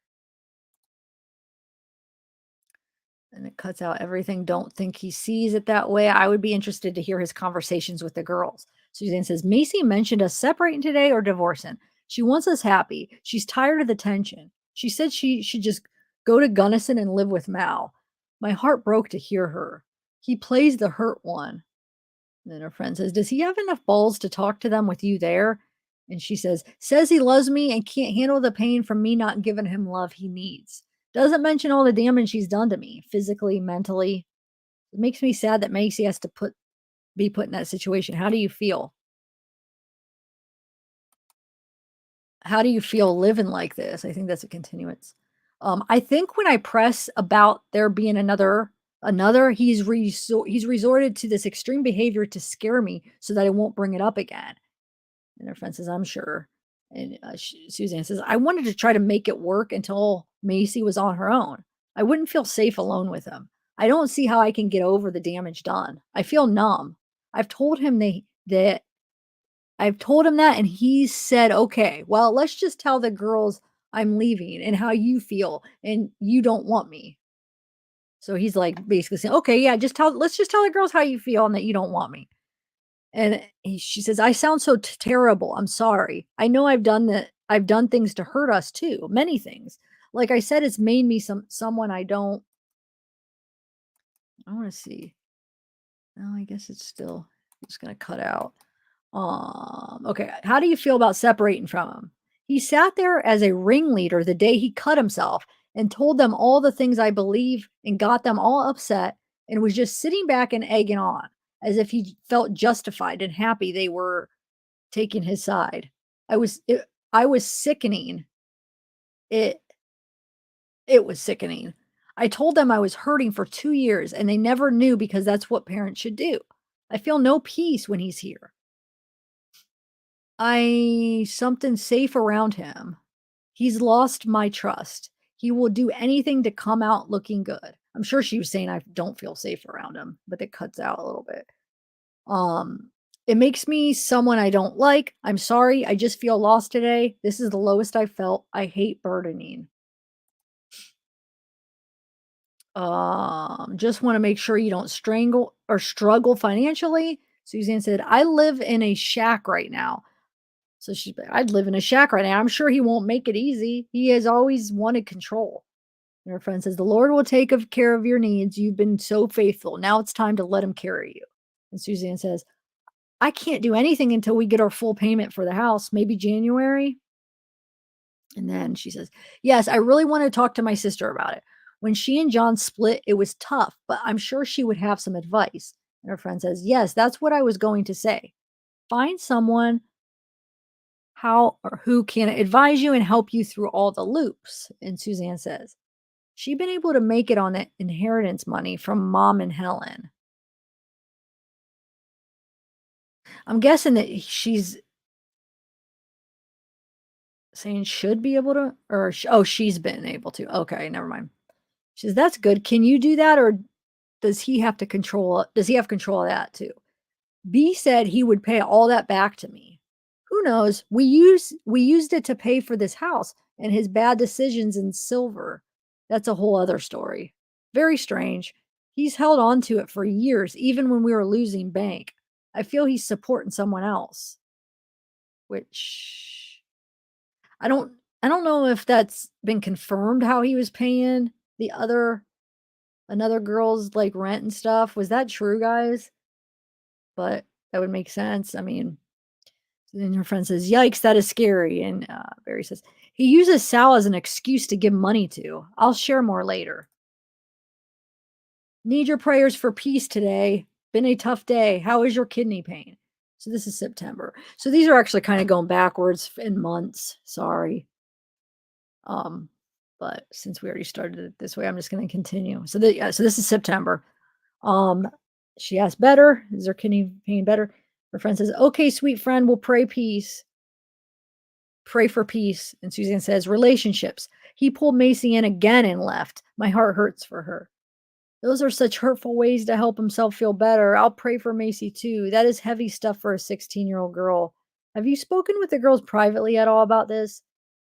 And it cuts out everything. Don't think he sees it that way. I would be interested to hear his conversations with the girls. Suzanne says, Macy mentioned us separating today or divorcing. She wants us happy. She's tired of the tension. She said she should just go to Gunnison and live with Mal. My heart broke to hear her. He plays the hurt one. And then her friend says, does he have enough balls to talk to them with you there? And she says he loves me and can't handle the pain from me not giving him love he needs. Doesn't mention all the damage she's done to me, physically, mentally. It makes me sad that Macy has to be put in that situation. How do you feel? How do you feel living like this? I think that's a continuance. I think when I press about there being another, he's resorted to this extreme behavior to scare me so that I won't bring it up again. And her friend says, I'm sure. And Suzanne says, I wanted to try to make it work until Macy was on her own. I wouldn't feel safe alone with him. I don't see how I can get over the damage done. I feel numb. I've told him that, and he said, okay, well, let's just tell the girls I'm leaving and how you feel and you don't want me. So he's like basically saying, okay, yeah, let's just tell the girls how you feel and that you don't want me. And she says, I sound so terrible. I'm sorry. I know I've done things to hurt us too. Many things. Like I said, it's made me someone I want to see. Oh, I guess it's still just going to cut out. Okay. How do you feel about separating from him? He sat there as a ringleader the day he cut himself and told them all the things I believe and got them all upset and was just sitting back and egging on, as if he felt justified and happy they were taking his side. I was sickening. It was sickening. I told them I was hurting for 2 years and they never knew because that's what parents should do. I feel no peace when he's here. Something safe around him. He's lost my trust. He will do anything to come out looking good. I'm sure she was saying I don't feel safe around him, but it cuts out a little bit. It makes me someone I don't like. I'm sorry. I just feel lost today. This is the lowest I've felt. I hate burdening. Just want to make sure you don't strangle or struggle financially. Suzanne said, I live in a shack right now. So I'd live in a shack right now. I'm sure he won't make it easy. He has always wanted control. And her friend says, the Lord will take care of your needs. You've been so faithful. Now it's time to let him carry you. And Suzanne says, I can't do anything until we get our full payment for the house, maybe January. And then she says, yes, I really want to talk to my sister about it. When she and John split, it was tough, but I'm sure she would have some advice. And her friend says, yes, that's what I was going to say. Find someone who can advise you and help you through all the loops. And Suzanne says, she'd been able to make it on the inheritance money from Mom and Helen. I'm guessing that she's saying should be able to, or oh, she's been able to. Okay, never mind. She says, that's good. Can you do that, or does he have to control? Does he have control of that too? B said he would pay all that back to me. Who knows? We used it to pay for this house and his bad decisions in silver. That's a whole other story. Very strange. He's held on to it for years, even when we were losing bank. I feel he's supporting someone else, which I don't know if that's been confirmed how he was paying the another girl's like rent and stuff. Was that true, guys? But that would make sense. I mean, then her friend says, yikes, that is scary. And Barry says, he uses Sal as an excuse to give money to. I'll share more later. Need your prayers for peace today. Been a tough day. How is your kidney pain? So this is September. So these are actually kind of going backwards in months. Sorry. But since we already started it this way, I'm just going to continue. So so this is September. She asked, better? Is her kidney pain better? Her friend says, okay, sweet friend, we'll pray peace. Pray for peace. And Suzanne says, relationships. He pulled Macy in again and left. My heart hurts for her. Those are such hurtful ways to help himself feel better. I'll pray for Macy too. That is heavy stuff for a 16-year-old girl. Have you spoken with the girls privately at all about this?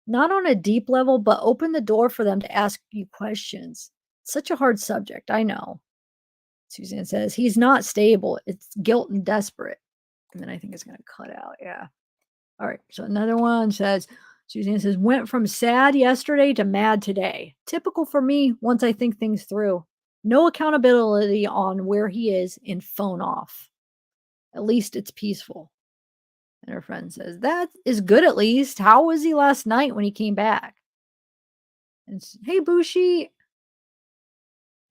Not on a deep level, but open the door for them to ask you questions. Such a hard subject, I know. Suzanne says, he's not stable. It's guilt and desperate. And then I think it's going to cut out. Yeah. All right. So another one says, Suzanne says, went from sad yesterday to mad today. Typical for me once I think things through. No accountability on where he is in phone off. At least it's peaceful. And her friend says, that is good at least. How was he last night when he came back? And hey, Bushi.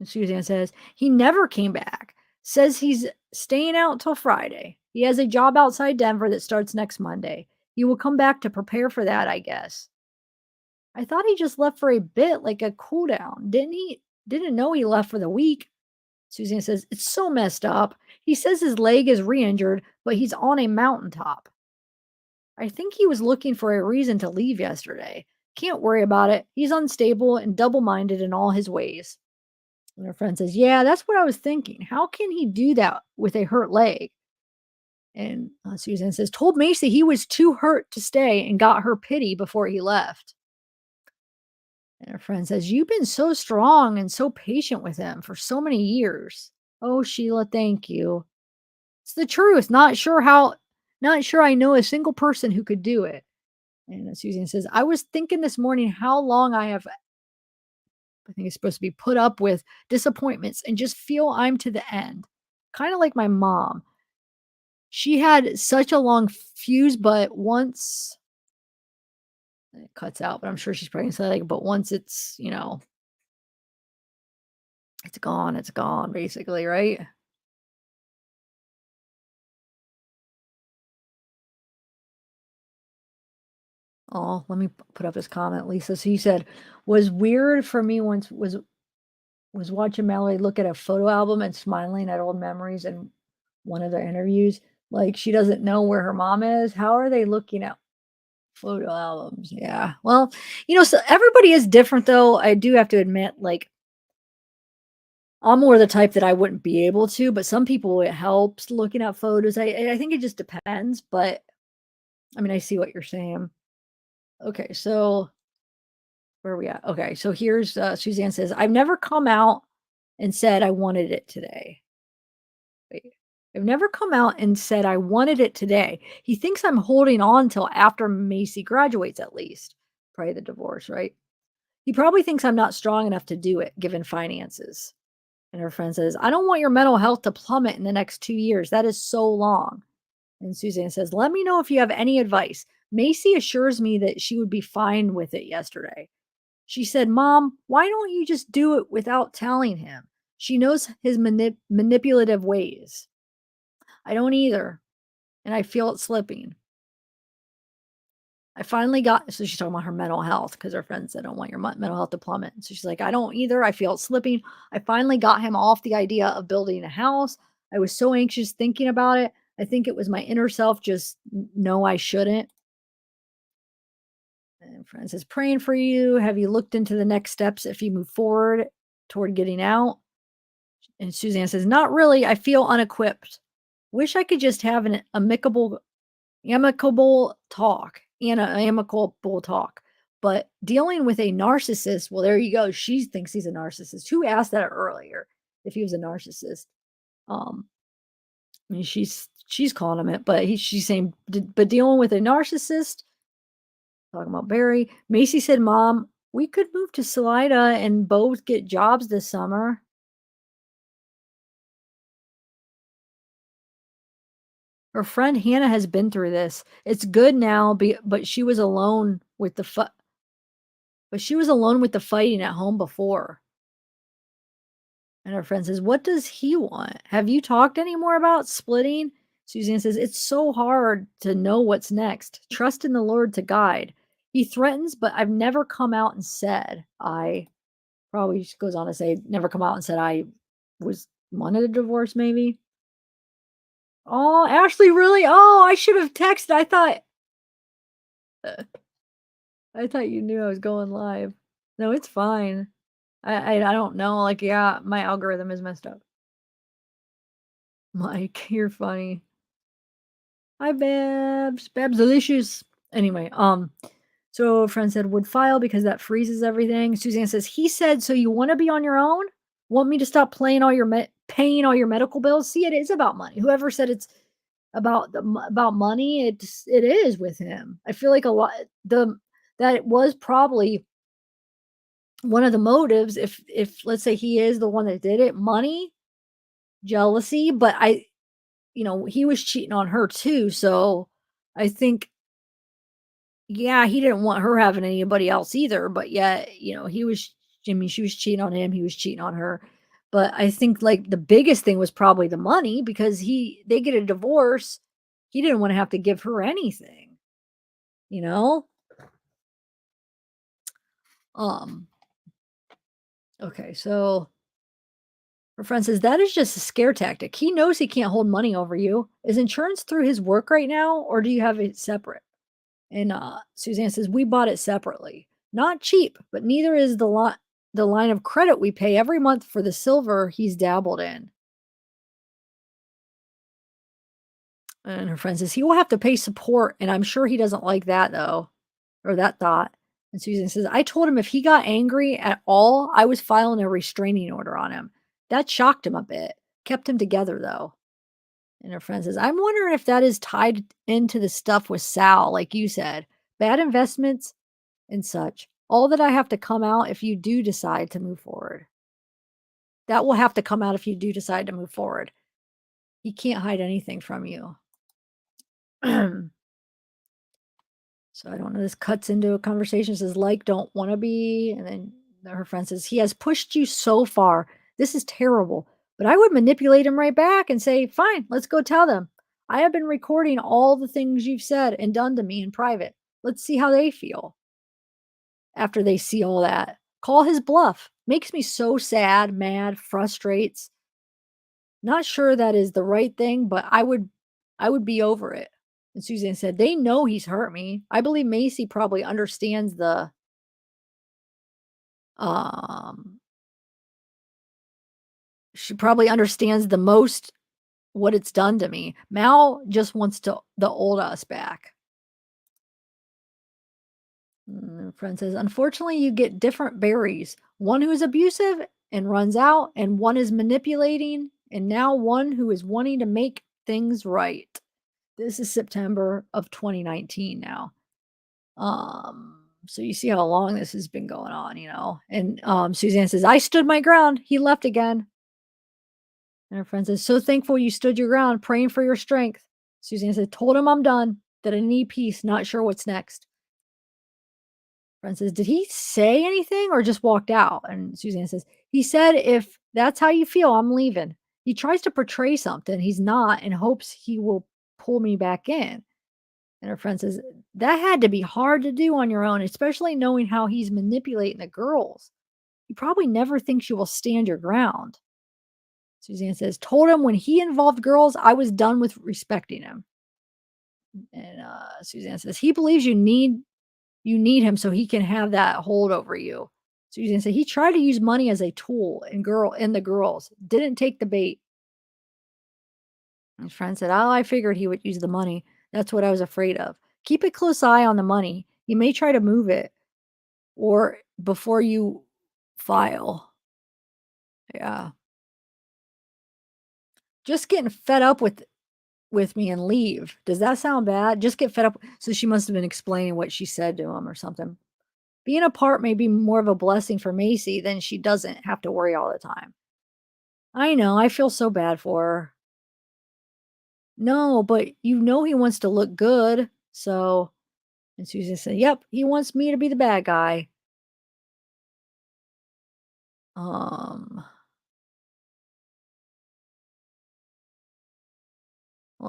And Suzanne says, he never came back. Says he's staying out till Friday. He has a job outside Denver that starts next Monday. He will come back to prepare for that, I guess. I thought he just left for a bit, like a cool down. Didn't know he left for the week. Suzanne says, it's so messed up. He says his leg is re-injured, but he's on a mountaintop. I think he was looking for a reason to leave yesterday. Can't worry about it. He's unstable and double-minded in all his ways. And her friend says, yeah, that's what I was thinking. How can he do that with a hurt leg? And Suzanne says, told Macy he was too hurt to stay and got her pity before he left. And her friend says, you've been so strong and so patient with him for so many years. Oh, Sheila, thank you. It's the truth. Not sure I know a single person who could do it. And Suzanne says, I was thinking this morning how long I think it's supposed to be put up with disappointments and just feel I'm to the end. Kind of like my mom. She had such a long fuse, but once it cuts out, but I'm sure she's probably going to say, like, but once it's, it's gone, basically, right? Oh, let me put up his comment, Lisa. So you said, was weird for me once was watching Mallory look at a photo album and smiling at old memories in one of their interviews. Like she doesn't know where her mom is. How are they looking at photo albums? Yeah. Well, so everybody is different though. I do have to admit, like, I'm more the type that I wouldn't be able to, but some people it helps looking at photos. I think it just depends, but I mean, I see what you're saying. Okay, so where are we at? Okay, so here's Suzanne says, I've never come out and said I wanted it today. Wait, I've never come out and said I wanted it today. He thinks I'm holding on till after Macy graduates at least. Probably the divorce, right? He probably thinks I'm not strong enough to do it, given finances. And her friend says, I don't want your mental health to plummet in the next 2 years. That is so long. And Suzanne says, let me know if you have any advice. Macy assures me that she would be fine with it yesterday. She said, Mom, why don't you just do it without telling him? She knows his manipulative ways. I don't either. And I feel it slipping. I finally got, so she's talking about her mental health because her friend said, I don't want your mental health to plummet. So she's like, I don't either. I feel it slipping. I finally got him off the idea of building a house. I was so anxious thinking about it. I think it was my inner self just no, I shouldn't. And friend says, praying for you. Have you looked into the next steps if you move forward toward getting out? And Suzanne says, not really. I feel unequipped. Wish I could just have an amicable talk and an amicable talk. But dealing with a narcissist, well, there you go. She thinks he's a narcissist. Who asked that earlier if he was a narcissist? I mean, she's calling him it, but she's saying, but dealing with a narcissist, talking about Barry. Macy said, Mom, we could move to Salida and both get jobs this summer. Her friend Hannah has been through this. It's good now, but she was alone with the fighting at home before. And her friend says, what does he want? Have you talked any more about splitting? Suzanne says, it's so hard to know what's next. Trust in the Lord to guide. He threatens, but I've never come out and said, probably goes on to say, never come out and said I wanted a divorce, maybe. Oh, Ashley, really? Oh, I should have texted. I thought you knew I was going live. No, it's fine. I don't know. Like, yeah, my algorithm is messed up. Mike, you're funny. Hi, Babs. Babs delicious. Anyway, so a friend said would file because that freezes everything. Suzanne says, he said, so you want to be on your own? Want me to stop paying all your medical bills? See, it is about money. Whoever said it's about money, it is with him. I feel like a lot that it was probably one of the motives. If let's say he is the one that did it, money, jealousy, but he was cheating on her too. So I think, yeah, he didn't want her having anybody else either, but yet, she was cheating on him. He was cheating on her. But I think like the biggest thing was probably the money because they get a divorce. He didn't want to have to give her anything, Okay, so her friend says, that is just a scare tactic. He knows he can't hold money over you. Is insurance through his work right now, or do you have it separate? And Suzanne says, we bought it separately. Not cheap, but neither is the line of credit we pay every month for the silver he's dabbled in. And her friend says, he will have to pay support, and I'm sure he doesn't like that, though, or that thought. And Susan says, I told him if he got angry at all, I was filing a restraining order on him. That shocked him a bit. Kept him together, though. And her friend says, I'm wondering if that is tied into the stuff with Sal, like you said. Bad investments and such. All that I have to come out if you do decide to move forward. That will have to come out if you do decide to move forward. He can't hide anything from you. So I don't know. This cuts into a conversation. Says, like, don't want to be. And then her friend says, he has pushed you so far. This is terrible. But I would manipulate him right back and say, fine, let's go tell them. I have been recording all the things you've said and done to me in private. Let's see how they feel after they see all that. Call his bluff. Makes me so sad, mad, frustrates. Not sure that is the right thing, but I would be over it. And Suzanne said, they know he's hurt me. I believe Macy probably understands she probably understands the most what it's done to me. Mal just wants the old us back. And friend says, unfortunately, you get different berries. One who is abusive and runs out, and one is manipulating, and now one who is wanting to make things right. This is September of 2019 now. So you see how long this has been going on, And Suzanne says, I stood my ground. He left again. And her friend says, so thankful you stood your ground, praying for your strength. Suzanne said, told him I'm done, that I need peace, not sure what's next. Friend says, did he say anything or just walked out? And Suzanne says, he said, if that's how you feel, I'm leaving. He tries to portray something he's not and hopes he will pull me back in. And her friend says, that had to be hard to do on your own, especially knowing how he's manipulating the girls. He probably never thinks you will stand your ground. Suzanne says, told him when he involved girls, I was done with respecting him. And Suzanne says, he believes you need him so he can have that hold over you. Suzanne said, he tried to use money as a tool in the girls. Didn't take the bait. His friend said, oh, I figured he would use the money. That's what I was afraid of. Keep a close eye on the money. He may try to move it or before you file. Yeah. Just getting fed up with me and leave. Does that sound bad? Just get fed up. So she must have been explaining what she said to him or something. Being apart may be more of a blessing for Macy than she doesn't have to worry all the time. I know. I feel so bad for her. No, but you know he wants to look good. So, and Susan said, yep, he wants me to be the bad guy. Well,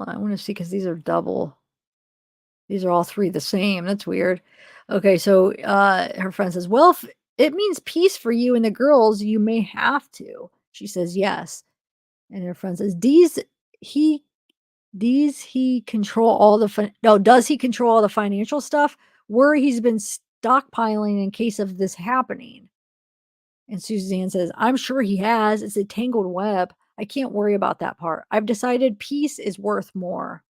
I want to see because these are double. These are all three the same. That's weird. Okay, so her friend says, well, if it means peace for you and the girls, you may have to. She says, yes. And her friend says, does he control all the financial stuff? Worry he's been stockpiling in case of this happening. And Suzanne says, I'm sure he has. It's a tangled web. I can't worry about that part. I've decided peace is worth more.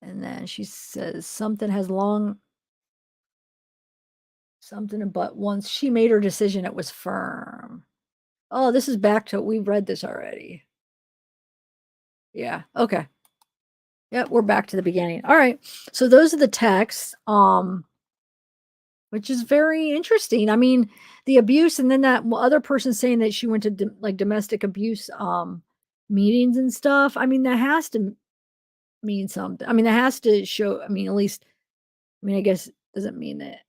And then she says something but once she made her decision, it was firm. Oh, this is back to, we read this already. Yeah. Okay. Yep. We're back to the beginning. All right. So those are the texts, which is very interesting. I mean, the abuse, and then that other person saying that she went to domestic abuse, meetings and stuff. I mean, that has to mean something. I mean, that has to show, I mean, at least, I guess it doesn't mean that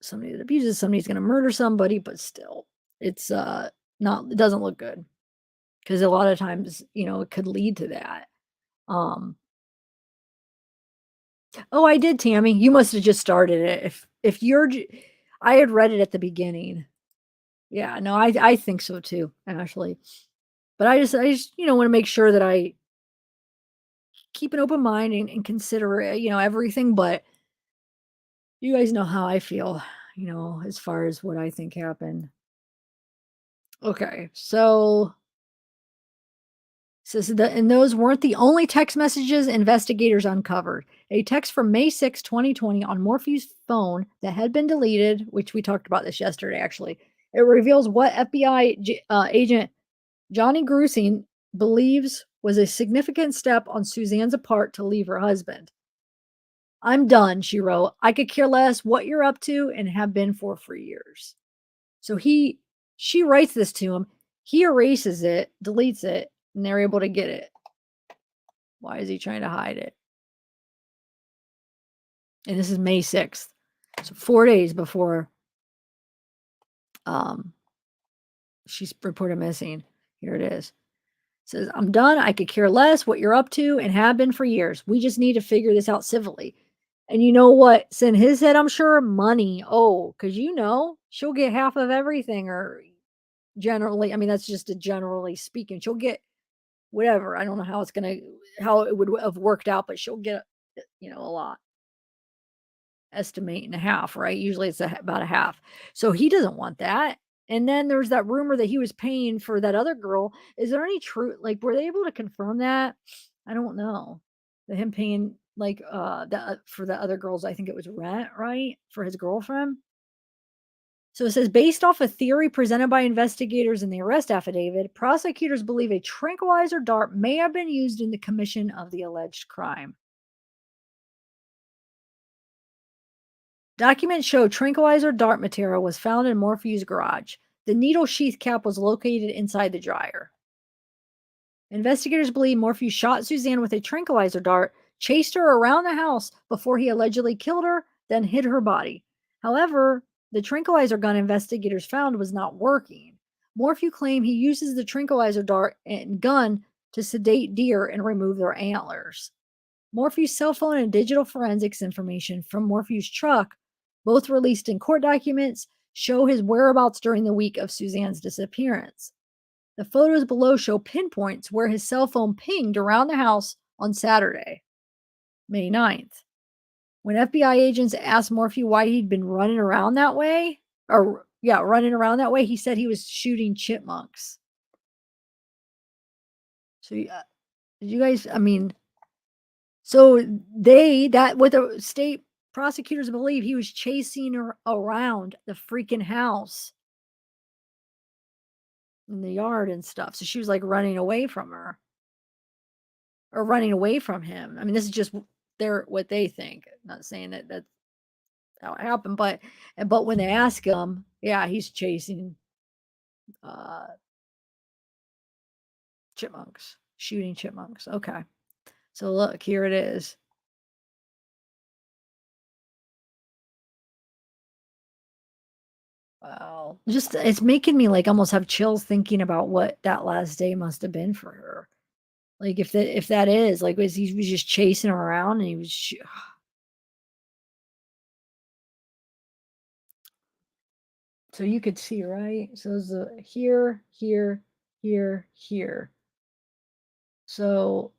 somebody that abuses somebody's going to murder somebody, but still, it's it doesn't look good because a lot of times, it could lead to that. Oh, I did, Tammy. You must have just started it. If I had read it at the beginning. Yeah, no, I think so too, actually. But I just want to make sure that I keep an open mind and consider everything. But you guys know how I feel, as far as what I think happened. Okay, so says and those weren't the only text messages investigators uncovered. A text from May 6, 2020 on Morphew's phone that had been deleted, which we talked about this yesterday, actually. It reveals what FBI agent Johnny Grusing believes was a significant step on Suzanne's part to leave her husband. I'm done, she wrote. I could care less what you're up to and have been for years. So she writes this to him. He erases it, deletes it, and they're able to get it. Why is he trying to hide it? And this is May 6th. So 4 days before she's reported missing. Here it is. It says, I'm done. I could care less what you're up to and have been for years. We just need to figure this out civilly. And you know what's in his head, I'm sure? Money. Oh, because she'll get half of everything, or generally, that's just a generally speaking. She'll get whatever. I don't know how it would have worked out, but she'll get, a lot. Estimating a half, right? Usually it's about a half. So he doesn't want that. And then there's that rumor that he was paying for that other girl. Is there any truth? Were they able to confirm that? I don't know. That him paying for the other girls, I think it was rent, right? For his girlfriend. So it says, based off a theory presented by investigators in the arrest affidavit, prosecutors believe a tranquilizer dart may have been used in the commission of the alleged crime. Documents show tranquilizer dart material was found in Morphew's garage. The needle sheath cap was located inside the dryer. Investigators believe Morphew shot Suzanne with a tranquilizer dart, chased her around the house before he allegedly killed her, then hid her body. However, the tranquilizer gun investigators found was not working. Morphew claimed he uses the tranquilizer dart and gun to sedate deer and remove their antlers. Morphew's cell phone and digital forensics information from Morphew's truck, both released in court documents, show his whereabouts during the week of Suzanne's disappearance. The photos below show pinpoints where his cell phone pinged around the house on Saturday, May 9th. When FBI agents asked Morphew why he'd been running around that way, he said he was shooting chipmunks. So, did you guys, so what the state prosecutors believe, he was chasing her around the freaking house in the yard and stuff. So she was like running away from her or running away from him. This is just what they think. I'm not saying that that's how it happened, but when they ask him, yeah, he's chasing chipmunks, shooting chipmunks. Okay. So look, here it is. Wow. It's making me like almost have chills thinking about what that last day must have been for her. Like if that is like, he was just chasing her around and he was so you could see, right? So there's here, here, here, here. So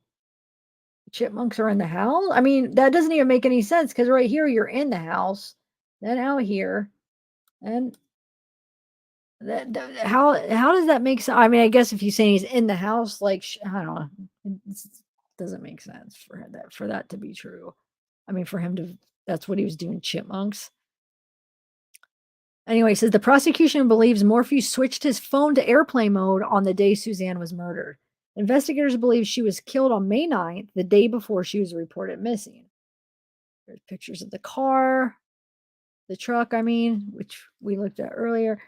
chipmunks are in the house. That doesn't even make any sense because right here you're in the house, then out here, and how does that make sense? I guess if you say he's in the house, like I don't know, it doesn't make sense for that to be true. For him to, that's what he was doing, chipmunks. Anyway, it says the prosecution believes Morphew switched his phone to airplane mode on the day Suzanne was murdered. Investigators believe she was killed on May 9th, the day before she was reported missing. There's pictures of the car, the truck, which we looked at earlier.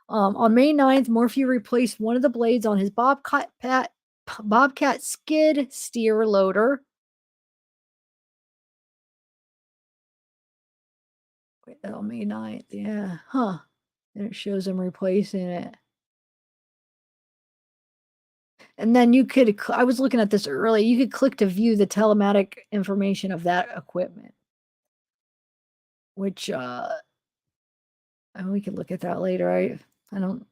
On May 9th, Morphew replaced one of the blades on his Bobcat skid steer loader. Wait, on May 9th, yeah, huh. And it shows him replacing it. And then you could, I was looking at this earlier, you could click to view the telematic information of that equipment. Which, we could look at that later. I don't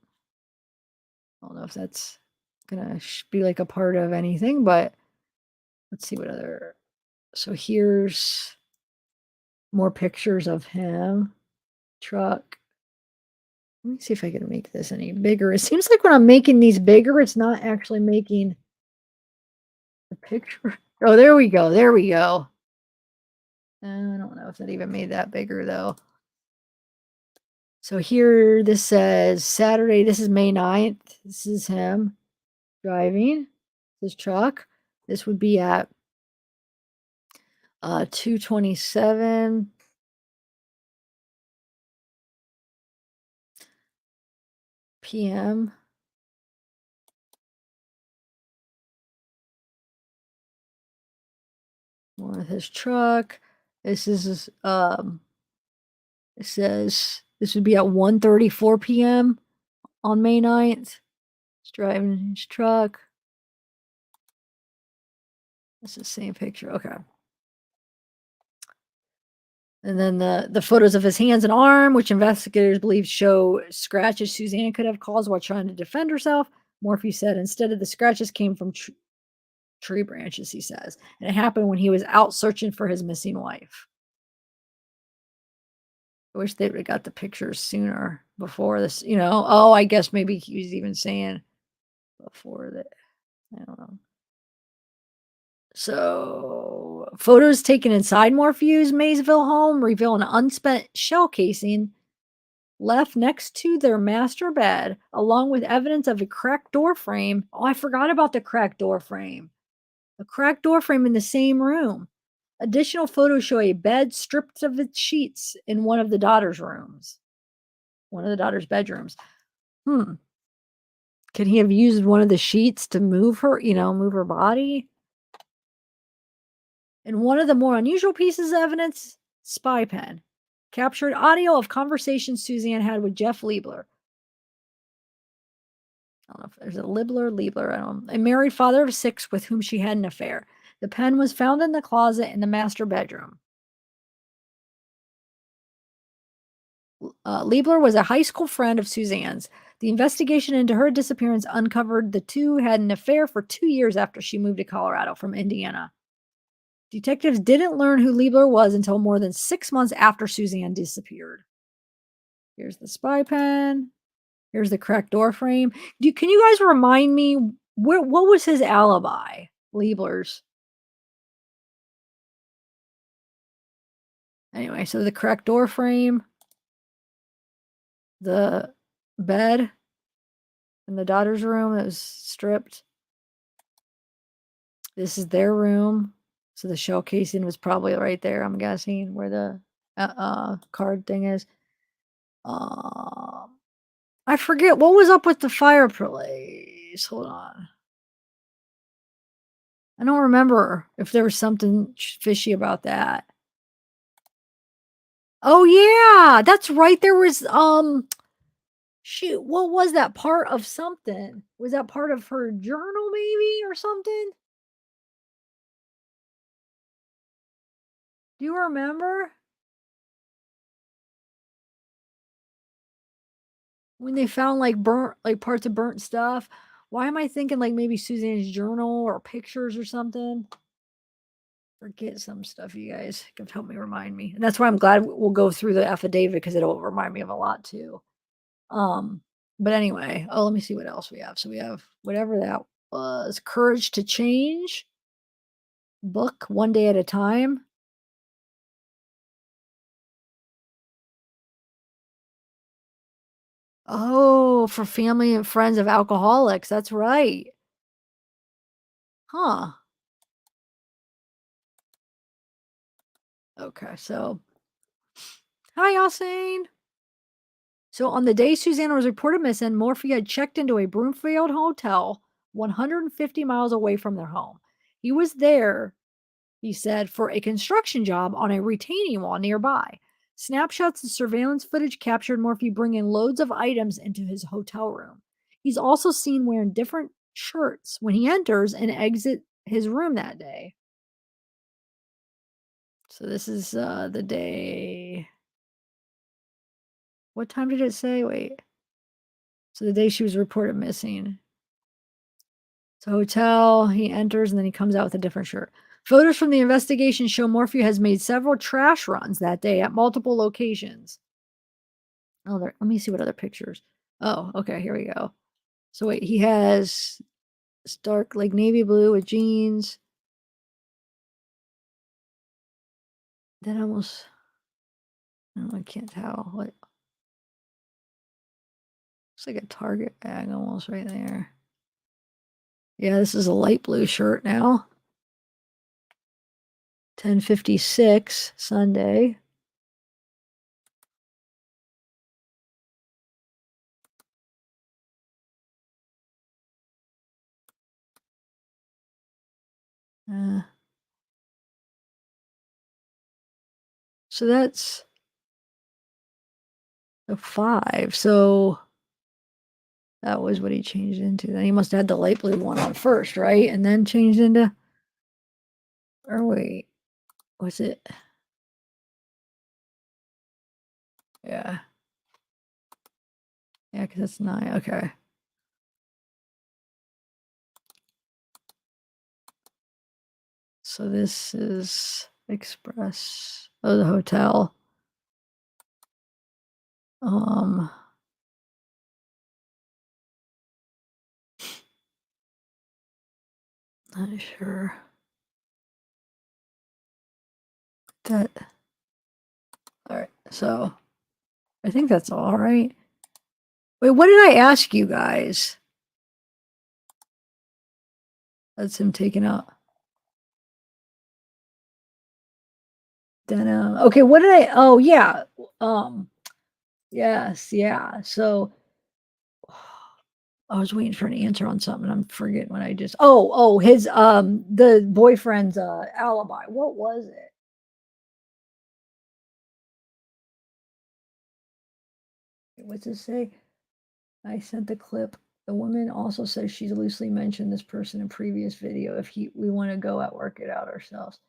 know if that's gonna be like a part of anything, but let's see what other. So here's more pictures of him. Truck. Let me see if I can make this any bigger. It seems like when I'm making these bigger, it's not actually making the picture. Oh, there we go. There we go. I don't know if that even made that bigger though. So here, this says Saturday. This is May 9th. This is him driving his truck. This would be at 2:27 p.m. With his truck. This is it says this would be at 1:34 p.m. on May 9th. He's driving his truck. That's the same picture. Okay. And then the photos of his hands and arm, which investigators believe show scratches Suzanne could have caused while trying to defend herself. Morphew said instead of the scratches came from tree branches, he says. And it happened when he was out searching for his missing wife. I wish they would have got the pictures sooner before this, Oh, I guess maybe he was even saying before that. I don't know. So, photos taken inside Morphew's Maysville home reveal an unspent shell casing left next to their master bed, along with evidence of a cracked door frame. Oh, I forgot about the cracked door frame. A cracked door frame in the same room. Additional photos show a bed stripped of its sheets in one of the daughter's rooms. One of the daughter's bedrooms. Could he have used one of the sheets to move her, move her body? And one of the more unusual pieces of evidence, spy pen, captured audio of conversations Suzanne had with Jeff Liebler. I don't know if there's a Liebler, I don't know. A married father of 6 with whom she had an affair. The pen was found in the closet in the master bedroom. Liebler was a high school friend of Suzanne's. The investigation into her disappearance uncovered the two had an affair for 2 years after she moved to Colorado from Indiana. Detectives didn't learn who Liebler was until more than 6 months after Suzanne disappeared. Here's the spy pen. Here's the cracked door frame. Can you guys remind me what was his alibi? Liebler's. Anyway, so the cracked door frame, the bed in the daughter's room that was stripped. This is their room. So the shell casing was probably right there, I'm guessing, where the card thing is. I forget what was up with the fireplace. Hold on. I don't remember if there was something fishy about that. Oh yeah, that's right. There was shoot, what was that part of something? Was that part of her journal maybe or something? Do you remember? When they found like burnt, like parts of burnt stuff. Why am I thinking like maybe Suzanne's journal or pictures or something? Forget some stuff, you guys can help me remind me. And that's why I'm glad we'll go through the affidavit because it'll remind me of a lot too. But anyway, oh, let me see what else we have. So we have whatever that was. Courage to Change. Book One Day at a Time. Oh, for family and friends of alcoholics. That's right. Huh. Okay, so hi, Yasin. So on the day Susanna was reported missing, Morphew had checked into a Broomfield hotel 150 miles away from their home. He was there, he said, for a construction job on a retaining wall nearby. Snapshots and surveillance footage captured Morphew bringing loads of items into his hotel room. He's also seen wearing different shirts when he enters and exits his room that day. So this is the day. What time did it say? Wait. So the day she was reported missing. So hotel, he enters and then he comes out with a different shirt. Photos from the investigation show Morphew has made several trash runs that day at multiple locations. Oh, let me see what other pictures. Oh, okay, here we go. So wait, he has dark like navy blue with jeans. That almost, oh, I can't tell. What? It's like a Target bag almost right there. Yeah, this is a light blue shirt now. 10:56 Sunday. So that's a 5. So that was what he changed into. Then he must have had the light blue one on first, right? And then changed into, or wait, was it? Yeah. Yeah, because that's 9. Okay. So this is Express. Oh, the hotel. Not sure. That. All right. So I think that's all right. Wait, what did I ask you guys? That's him taken out. Denim. Okay, what did I? Oh yeah. Yes, yeah. So I was waiting for an answer on something. I'm forgetting what I just. Oh, his the boyfriend's alibi. What was it? What's it say? I sent the clip. The woman also says she's loosely mentioned this person in previous video. If we want to go out, work it out ourselves,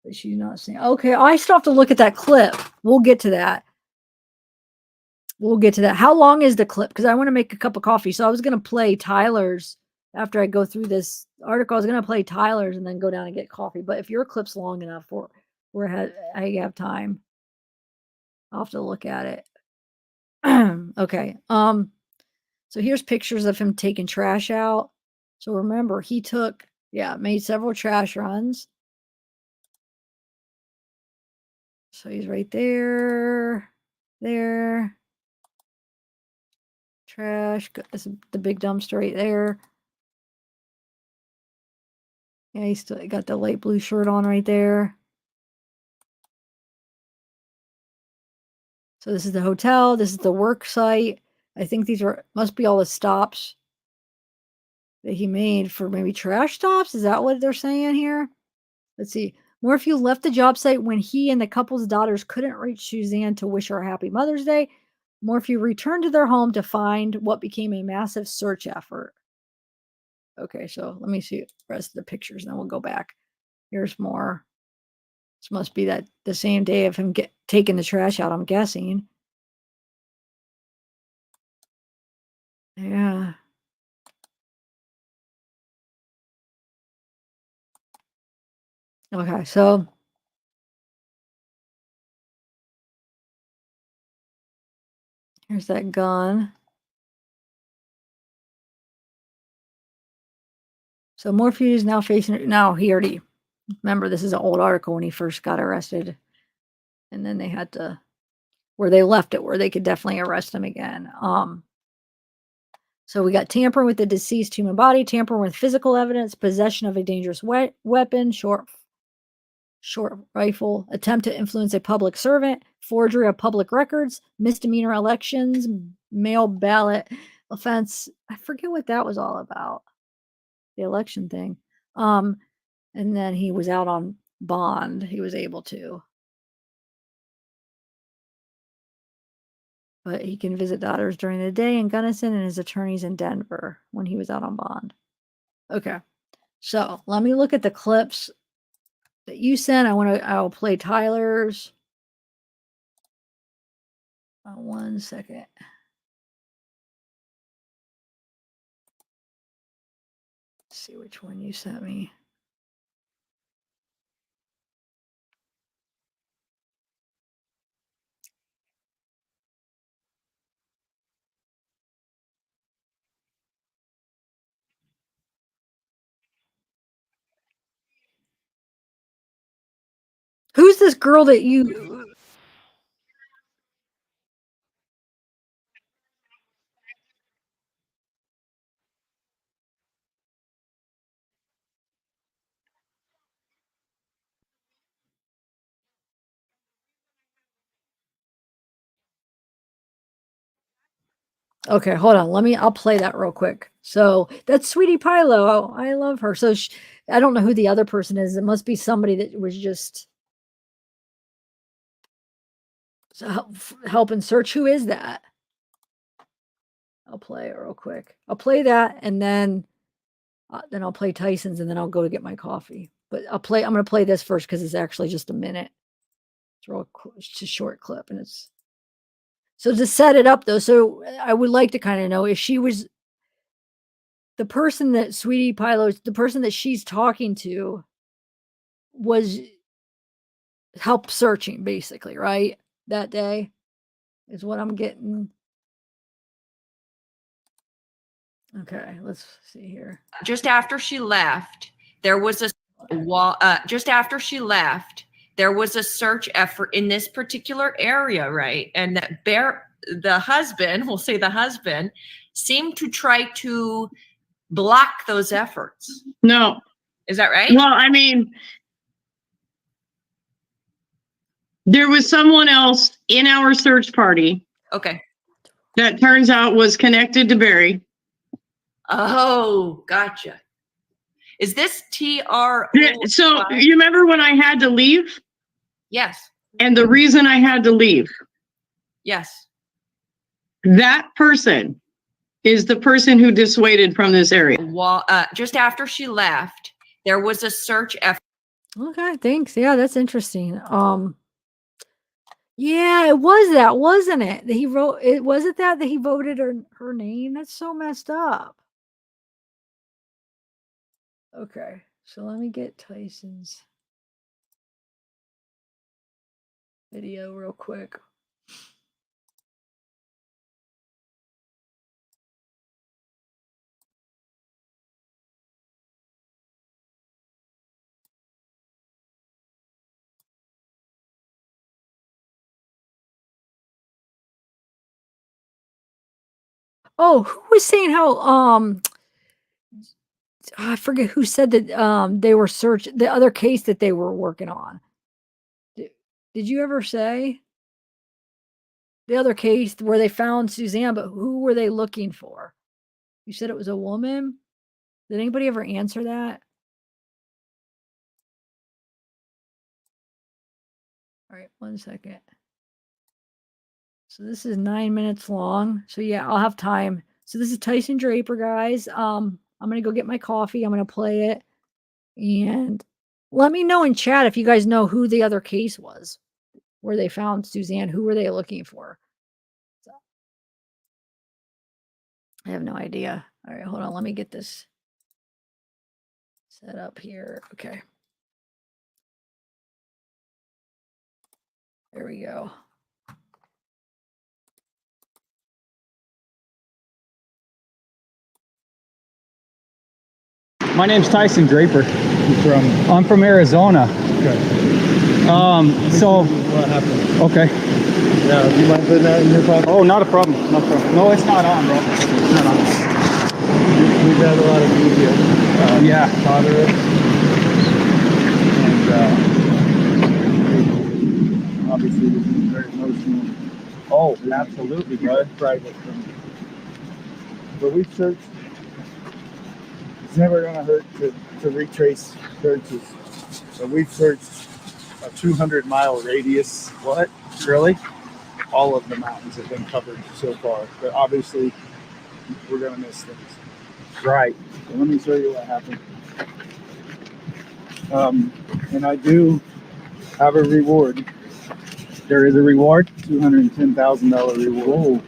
but she's not saying. Okay, I still have to look at that clip. We'll get to that. we'll get to that. How long is the clip? Because I want to make a cup of coffee. So I was going to play Tyler's after I go through this article. I was going to play Tyler's and then go down and get coffee. But if your clip's long enough, I have time. I'll have to look at it. Okay. So here's pictures of him taking trash out. So remember, he made several trash runs. So he's right there. Trash. That's the big dumpster right there. Yeah, he's still got the light blue shirt on right there. So this is the hotel. This is the work site. I think these must be all the stops that he made for maybe trash stops. Is that what they're saying here? Let's see. Morphew left the job site when he and the couple's daughters couldn't reach Suzanne to wish her a happy Mother's Day. Morphew returned to their home to find what became a massive search effort. Okay, so let me see the rest of the pictures, and then we'll go back. Here's more. This must be the same day of him taking the trash out, I'm guessing. Yeah. Okay, so here's that gun. So Morphew is now facing. Now he already. Remember, this is an old article when he first got arrested, and then they had to where they left it, where they could definitely arrest him again. So we got tampering with the deceased human body, tampering with physical evidence, possession of a dangerous weapon, short rifle, attempt to influence a public servant, forgery of public records, misdemeanor elections, mail ballot offense. I forget what that was all about. The election thing. And then he was out on bond. He was able to. But he can visit daughters during the day in Gunnison and his attorneys in Denver when he was out on bond. Okay. So let me look at the clips that you sent. I'll play Tyler's. 1 second. Let's see which one you sent me. Who's this girl that you... Okay, hold on. I'll play that real quick. So that's Sweetie Pilo. I love her. So I don't know who the other person is. It must be somebody that was just helping search. Who is that? I'll play it real quick. I'll play that, and then I'll play Tyson's, and then I'll go to get my coffee. But I'm going to play this first because it's actually just a minute. It's just a short clip, and it's so to set it up though. So I would like to kind of know if she was the person that Sweetie Pilo, the person that she's talking to, was help searching basically, right? That day is what I'm getting. Okay, let's see here. Just after she left, there was a search effort in this particular area, right? And that the husband, we'll say the husband, seemed to try to block those efforts. No. Is that right? Well, I mean, there was someone else in our search party. Okay. That turns out was connected to Barry. Oh, gotcha. Is this TR? So you remember when I had to leave? Yes. And the reason I had to leave? Yes. That person is the person who dissuaded from this area. Just after she left, there was a search effort. Okay, thanks. Yeah, that's interesting. Yeah, it was that, wasn't it? That he wrote it. Was it that he voted her name? That's so messed up. Okay, so let me get Tyson's video real quick. Oh, who was saying how I forget who said that they were searching the other case that they were working on. Did you ever say the other case where they found Suzanne, but who were they looking for? You said it was a woman? Did anybody ever answer that? All right, 1 second. So this is 9 minutes long. So yeah, I'll have time. So this is Tyson Draper, guys. I'm gonna go get my coffee. I'm gonna play it. And let me know in chat if you guys know who the other case was where they found Suzanne. Who were they looking for? So, I have no idea. All right, hold on. Let me get this set up here. Okay. There we go. My name's Tyson Draper. I'm from Arizona. Okay. So What happened? okay. Yeah, do you mind putting that in your pocket? Oh, not a problem. No problem. No, it's not on, bro. It's not on. We've had a lot of media. Yeah. Bother us. And obviously this is very emotional. Oh, absolutely, bro. Private from. But we've searched. It's never going to hurt to retrace searches. So we've searched a 200-mile radius. What? Really? All of the mountains have been covered so far, but obviously we're going to miss things. Right. So let me show you what happened. And I do have a reward. There is a reward? $210,000 reward.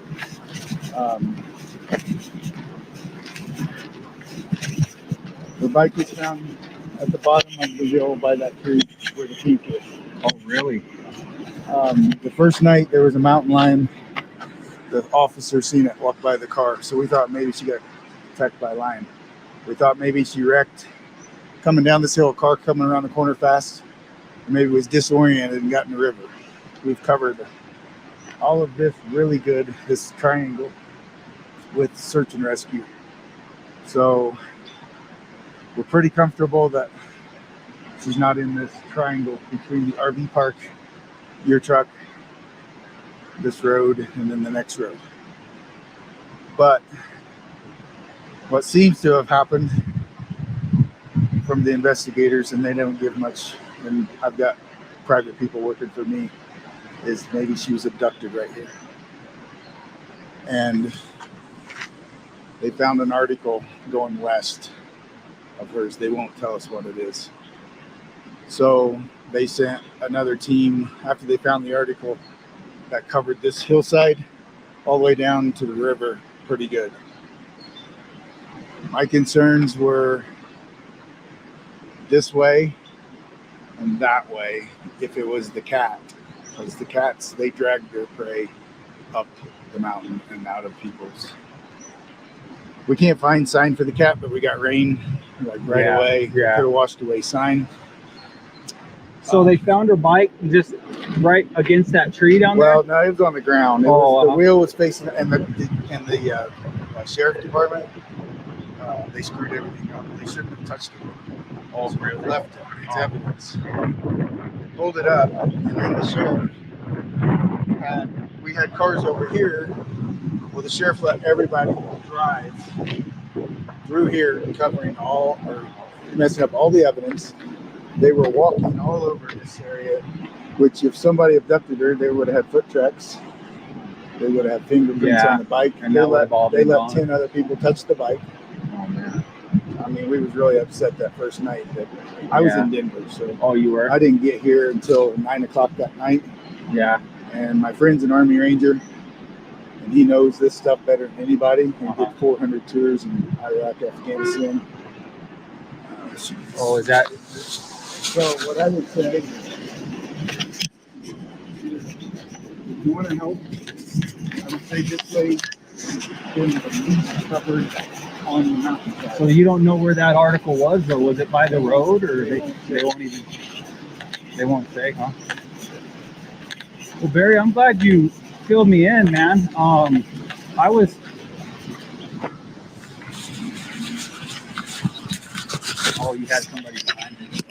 The bike was found at the bottom of the hill by that tree where the peak is. Oh, really? The first night there was a mountain lion. The officer seen it walk by the car, so we thought maybe she got attacked by a lion. We thought maybe she wrecked coming down this hill, a car coming around the corner fast, or maybe was disoriented and got in the river. We've covered all of this really good, this triangle with search and rescue. So we're pretty comfortable that she's not in this triangle between the RV park, your truck, this road, and then the next road. But what seems to have happened from the investigators, and they don't give much, and I've got private people working for me, is maybe she was abducted right here. And they found an article going west of hers. They won't tell us what it is. So they sent another team after they found the article that covered this hillside all the way down to the river pretty good. My concerns were this way and that way if it was the cat, because the cats, they dragged their prey up the mountain and out of people's. We can't find sign for the cat, but we got rain like right away. Yeah. Could have washed away sign. So they found her bike just right against that tree down there? Well, no, it was on the ground. It was, the wheel was facing, and the sheriff department, they screwed everything up. They shouldn't have touched it. Oh, really? Left it. It's evidence. Pulled it up, and then the sheriff. We had cars over here. Well, the sheriff let everybody drive through here, covering all, or messing up all the evidence. They were walking all over this area, which if somebody abducted her, they would have had foot tracks. They would have had fingerprints on the bike. And they that would let, have all they been let gone. 10 other people touch the bike. Oh, man. I mean, we was really upset that first night. That I was in Denver, so Oh, you were? I didn't get here until 9 o'clock that night. Yeah. And my friend's an Army Ranger, and he knows this stuff better than anybody. He did 400 tours in Iraq, Afghanistan. Oh, is that? So what I would say, if you want to help, I would say this way is the least covered on the mountainside. So you don't know where that article was, though? Was it by the road, or they won't even? They won't say, huh? Well, Barry, I'm glad you filled me in, man. I was. Oh, you had somebody behind you.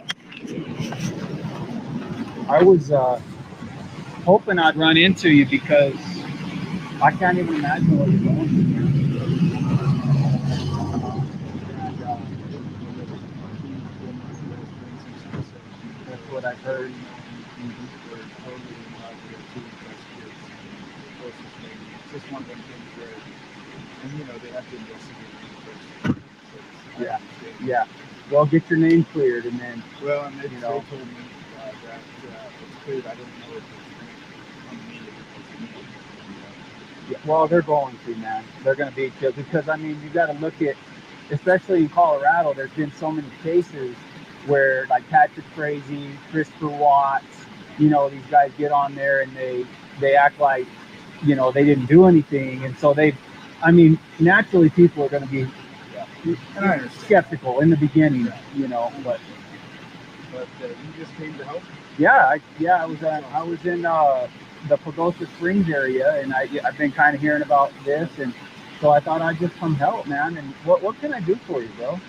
I was hoping I'd run into you because I can't even imagine what you're going through. That's what I've heard. It's just one of them things where, and you know, they have to investigate. Yeah, yeah. Well, get your name cleared, and then. Well, and they, you know, they told me that it's cleared. I don't know if it's on me. Yeah, well, they're going to, man. They're going to be killed because, I mean, you got to look at, especially in Colorado, there's been so many cases where, like Patrick Crazy, Christopher Watts, you know, these guys get on there and they act like, you know, they didn't do anything. And so I mean, naturally people are going to be skeptical in the beginning, you know, but you just came to help? Yeah, I was in the Pagosa Springs area, and I've been kind of hearing about this, and so I thought I'd just come help, man. And what can I do for you, bro?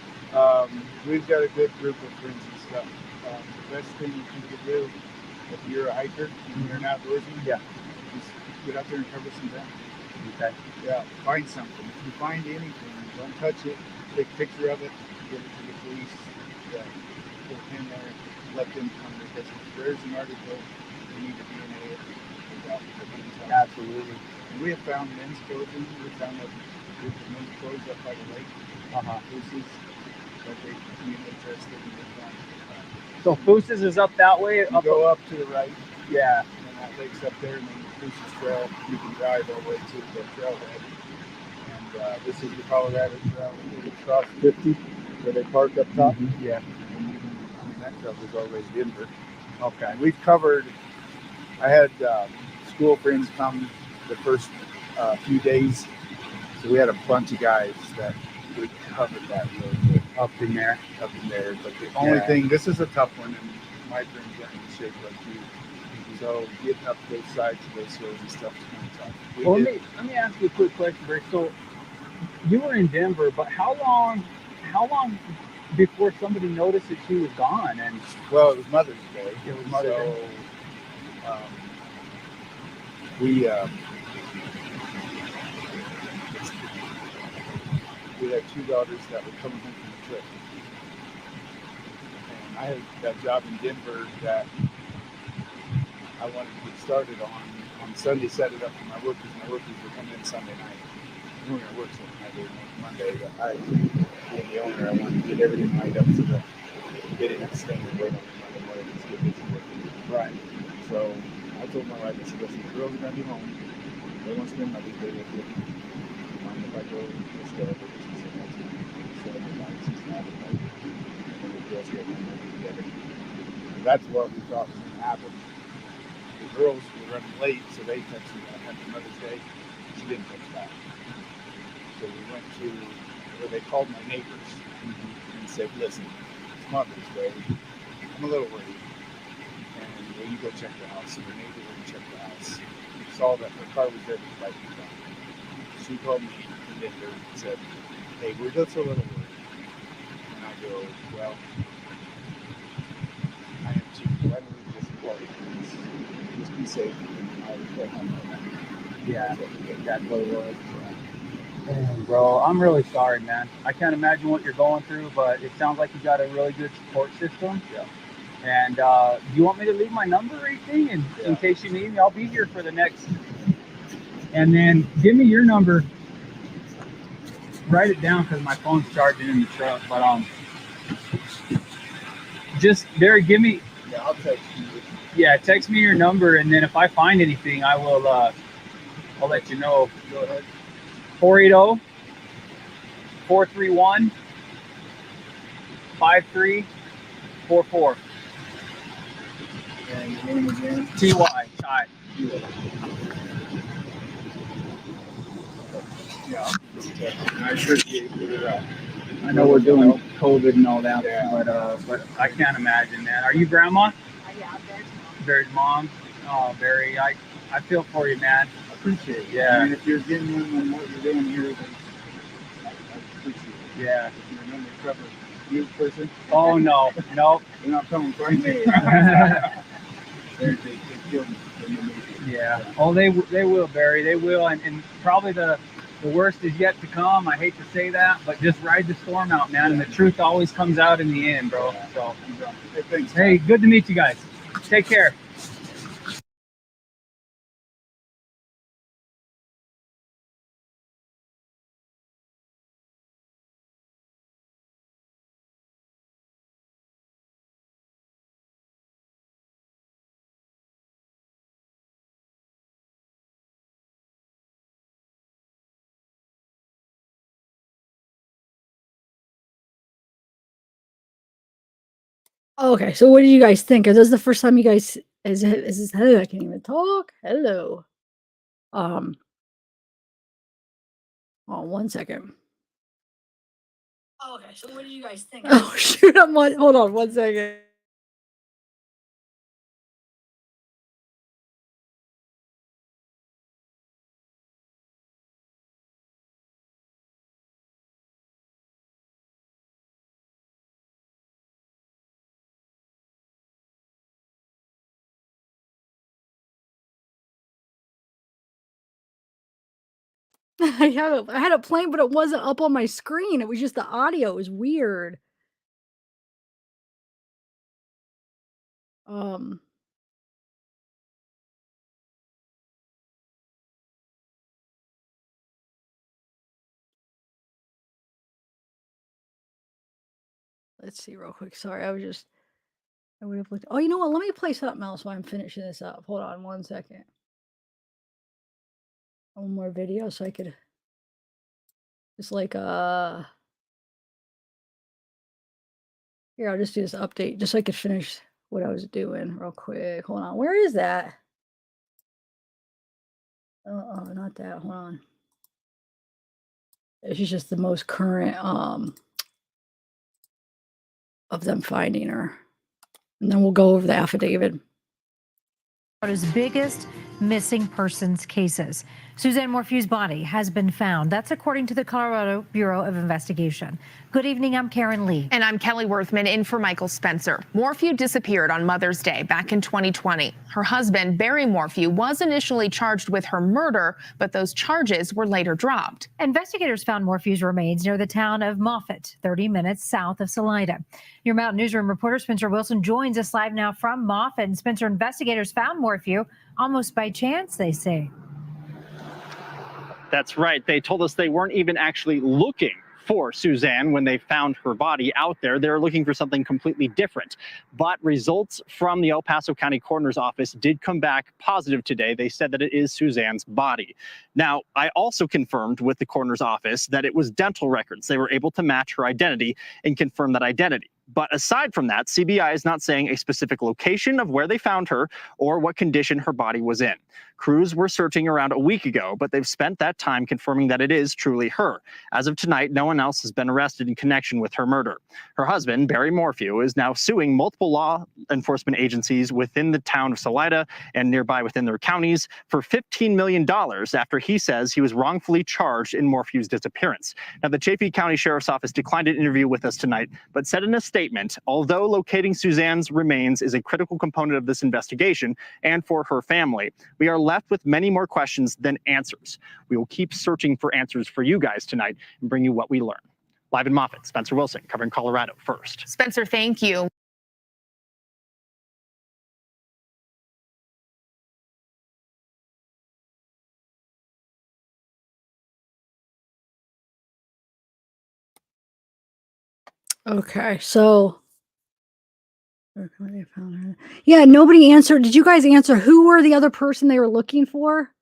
We've got a good group of friends and stuff. The best thing you could do if you're a hiker and you're an outdoorsman, just get out there and cover some ground. Okay. Yeah, find something. If you find anything, don't touch it. Take a picture of it, give it to the police. Put a pin there, let them come, because if there's an article, we need to DNA it. Absolutely. And we have found men's clothing. We found a group of men's clothes up by the lake. Fooses, that they being interested in the front. So Fooses is up that way? You go up to the right. Yeah. And that lake's up there, and then the Fooses Trail, you can drive all the way to the trailhead. And this is the Colorado Trail. You cross 50, where they park up top. Yeah. And you can, I mean, that covers all the way to Denver. Okay. And we've covered, I had school friends come the first few days. So we had a bunch of guys that we covered that really good. Up in there. But the only thing, this is a tough one, and my friends aren't in shape like you. So getting up those sides of those hills and stuff is kind of tough. Well, let me ask you a quick question, Rick. So you were in Denver, but how long before somebody noticed that she was gone? And well, it was Mother's Day. It was Mother's Day. We had two daughters that were coming home from the trip. And I had that job in Denver that I wanted to get started on Sunday, set it up for my workers. My workers were coming in Sunday night. We were going to work Sunday night, Monday, but I, being the owner, I wanted to get everything lined up so that they didn't have to stand and wait on me Monday morning to get busy working. Right. So I told my wife, I said, listen, the girls are going to be home. They want to spend Mother's Day with you. Mind if I go and stay over? She said, that's fine. So the night, she's not at night. And the girls get home together. And that's what we thought was going to happen. The girls were running late, so they texted me on Happy Mother's Day. She didn't text back. So we went to where they called my neighbors and said, listen, it's Mother's Day. I'm a little worried. And will you go check the house? So the neighbor went and checked the house. Saw that her car was there with the light was on. She called me from Denver and said, hey, we're just a little worried. And I go, well, I am too. Why don't we just party? Just be safe. And I was at home. Yeah, that's what it was. Bro, I'm really sorry, man. I can't imagine what you're going through, but it sounds like you got a really good support system. Yeah. And do you want me to leave my number or anything? And in case you need me, I'll be here for the next. And then give me your number. Write it down because my phone's charging in the truck. But just Barry, give me. Yeah, I'll text you. Yeah, text me your number, and then if I find anything, I will. I'll let you know. Go ahead. 480 431 5344. And your name again? TY. Ty. Yeah. I appreciate it. I know we're doing COVID and all that, Yeah. but I can't imagine, man. Are you grandma? Yeah, Barry's mom. Oh, Barry, I feel for you, man. I appreciate it. Yeah. I mean, if you're genuine in what you're doing here, then I appreciate it. Yeah. If you remember Trevor, you person. Oh no, no. You're not coming for me. They killed me. Yeah. Oh, they will, Barry. They will, and probably the worst is yet to come. I hate to say that, but just ride the storm out, man. And the truth always comes out in the end, bro. So, Hey, thanks. hey, good to meet you guys. Take care. Okay, so what do you guys think? Is this the first time you guys is this I can't even talk? Hello. Um, oh, 1 second. Okay, so what do you guys think? Oh shoot, hold on 1 second. I had it playing, but it wasn't up on my screen. It was just the audio. It was weird. Um, let's see real quick. Sorry, I would have looked. Oh, you know what? Let me play something else while I'm finishing this up. Hold on 1 second. One more video so I could just like here, I'll just do this update just so I could finish what I was doing real quick. Hold on. Where is that? Oh, not that. Hold on. This is just the most current of them finding her. And then we'll go over the affidavit. Florida's biggest missing persons cases. Suzanne Morphew's body has been found. That's according to the Colorado Bureau of Investigation. Good evening, I'm Karen Lee. And I'm Kelly Worthman in for Michael Spencer. Morphew disappeared on Mother's Day back in 2020. Her husband, Barry Morphew, was initially charged with her murder, but those charges were later dropped. Investigators found Morphew's remains near the town of Moffett, 30 minutes south of Salida. Your Mountain Newsroom reporter Spencer Wilson joins us live now from Moffett. And Spencer, investigators found Morphew almost by chance, they say. That's right. They told us they weren't even actually looking for Suzanne when they found her body out there. They were looking for something completely different. But results from the El Paso County Coroner's Office did come back positive today. They said that it is Suzanne's body. Now, I also confirmed with the Coroner's Office that it was dental records. They were able to match her identity and confirm that identity. But aside from that, CBI is not saying a specific location of where they found her or what condition her body was in. Crews were searching around a week ago, but they've spent that time confirming that it is truly her. As of tonight, no one else has been arrested in connection with her murder. Her husband, Barry Morphew, is now suing multiple law enforcement agencies within the town of Salida and nearby within their counties for $15 million after he says he was wrongfully charged in Morphew's disappearance. Now, the Chaffee County Sheriff's Office declined an interview with us tonight, but said in a statement, although locating Suzanne's remains is a critical component of this investigation and for her family, we are left with many more questions than answers. We will keep searching for answers for you guys tonight and bring you what we learn. Live in Moffett, Spencer Wilson, covering Colorado First. Spencer, thank you. Okay, so They found her. Yeah, nobody answered. Did you guys answer who were the other person they were looking for?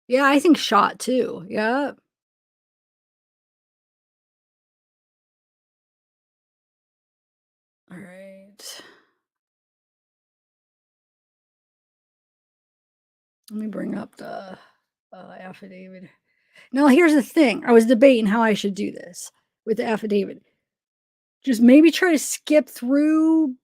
Yeah, I think shot too. Yeah. All right. Let me bring up the affidavit. Now, here's the thing. I was debating how I should do this with the affidavit. Just maybe try to skip through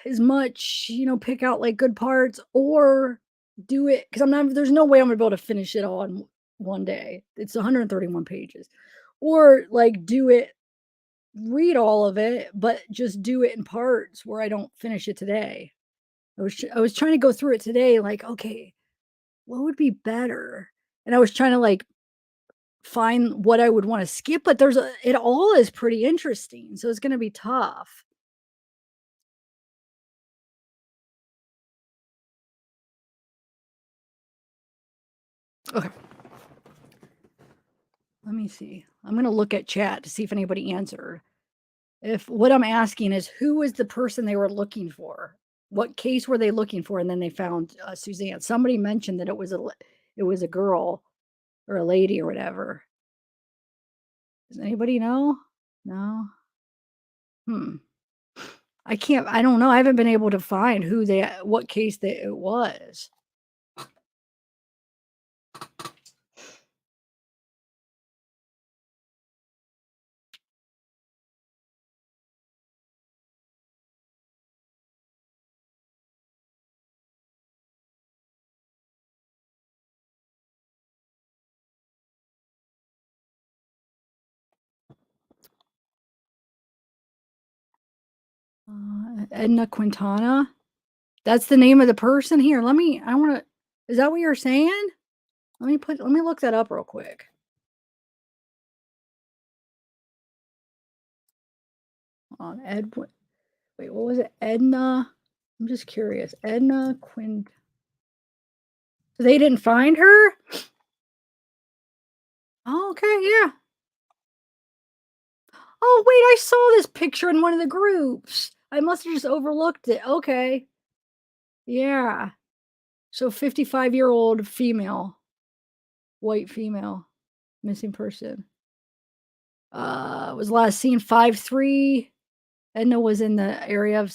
as much, pick out like good parts, or do it because there's no way I'm gonna be able to finish it all in one day. It's 131 pages. Or like read all of it, but just do it in parts where I don't finish it today. I was trying to go through it today, like, okay, what would be better? And I was trying to like find what I would want to skip, but it all is pretty interesting. So it's gonna be tough. Okay. Let me see. I'm going to look at chat to see if anybody answered. If what I'm asking is who was the person they were looking for? What case were they looking for? And then they found Suzanne. Somebody mentioned that it was a girl or a lady or whatever. Does anybody know? No. I don't know. I haven't been able to find what case it was. Edna Quintana. That's the name of the person here. Is that what you're saying? Let me look that up real quick. On Edwin. Wait, what was it? Edna. I'm just curious. Edna Quint. So they didn't find her? Oh, okay, yeah. Oh, wait, I saw this picture in one of the groups. I must have just overlooked it. Okay. Yeah. So 55-year-old female, white female, missing person. Was last seen 5'3". Edna was in the area of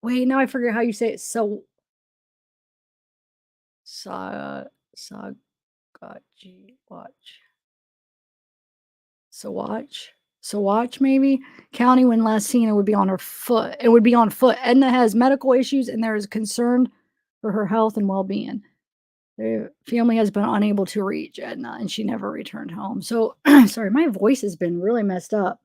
wait, now I forget how you say it. Sawatch maybe county when last seen. It would be on her foot. It would be on foot. Edna has medical issues and there is concern for her health and well-being. The family has been unable to reach Edna and she never returned home. So sorry, my voice has been really messed up.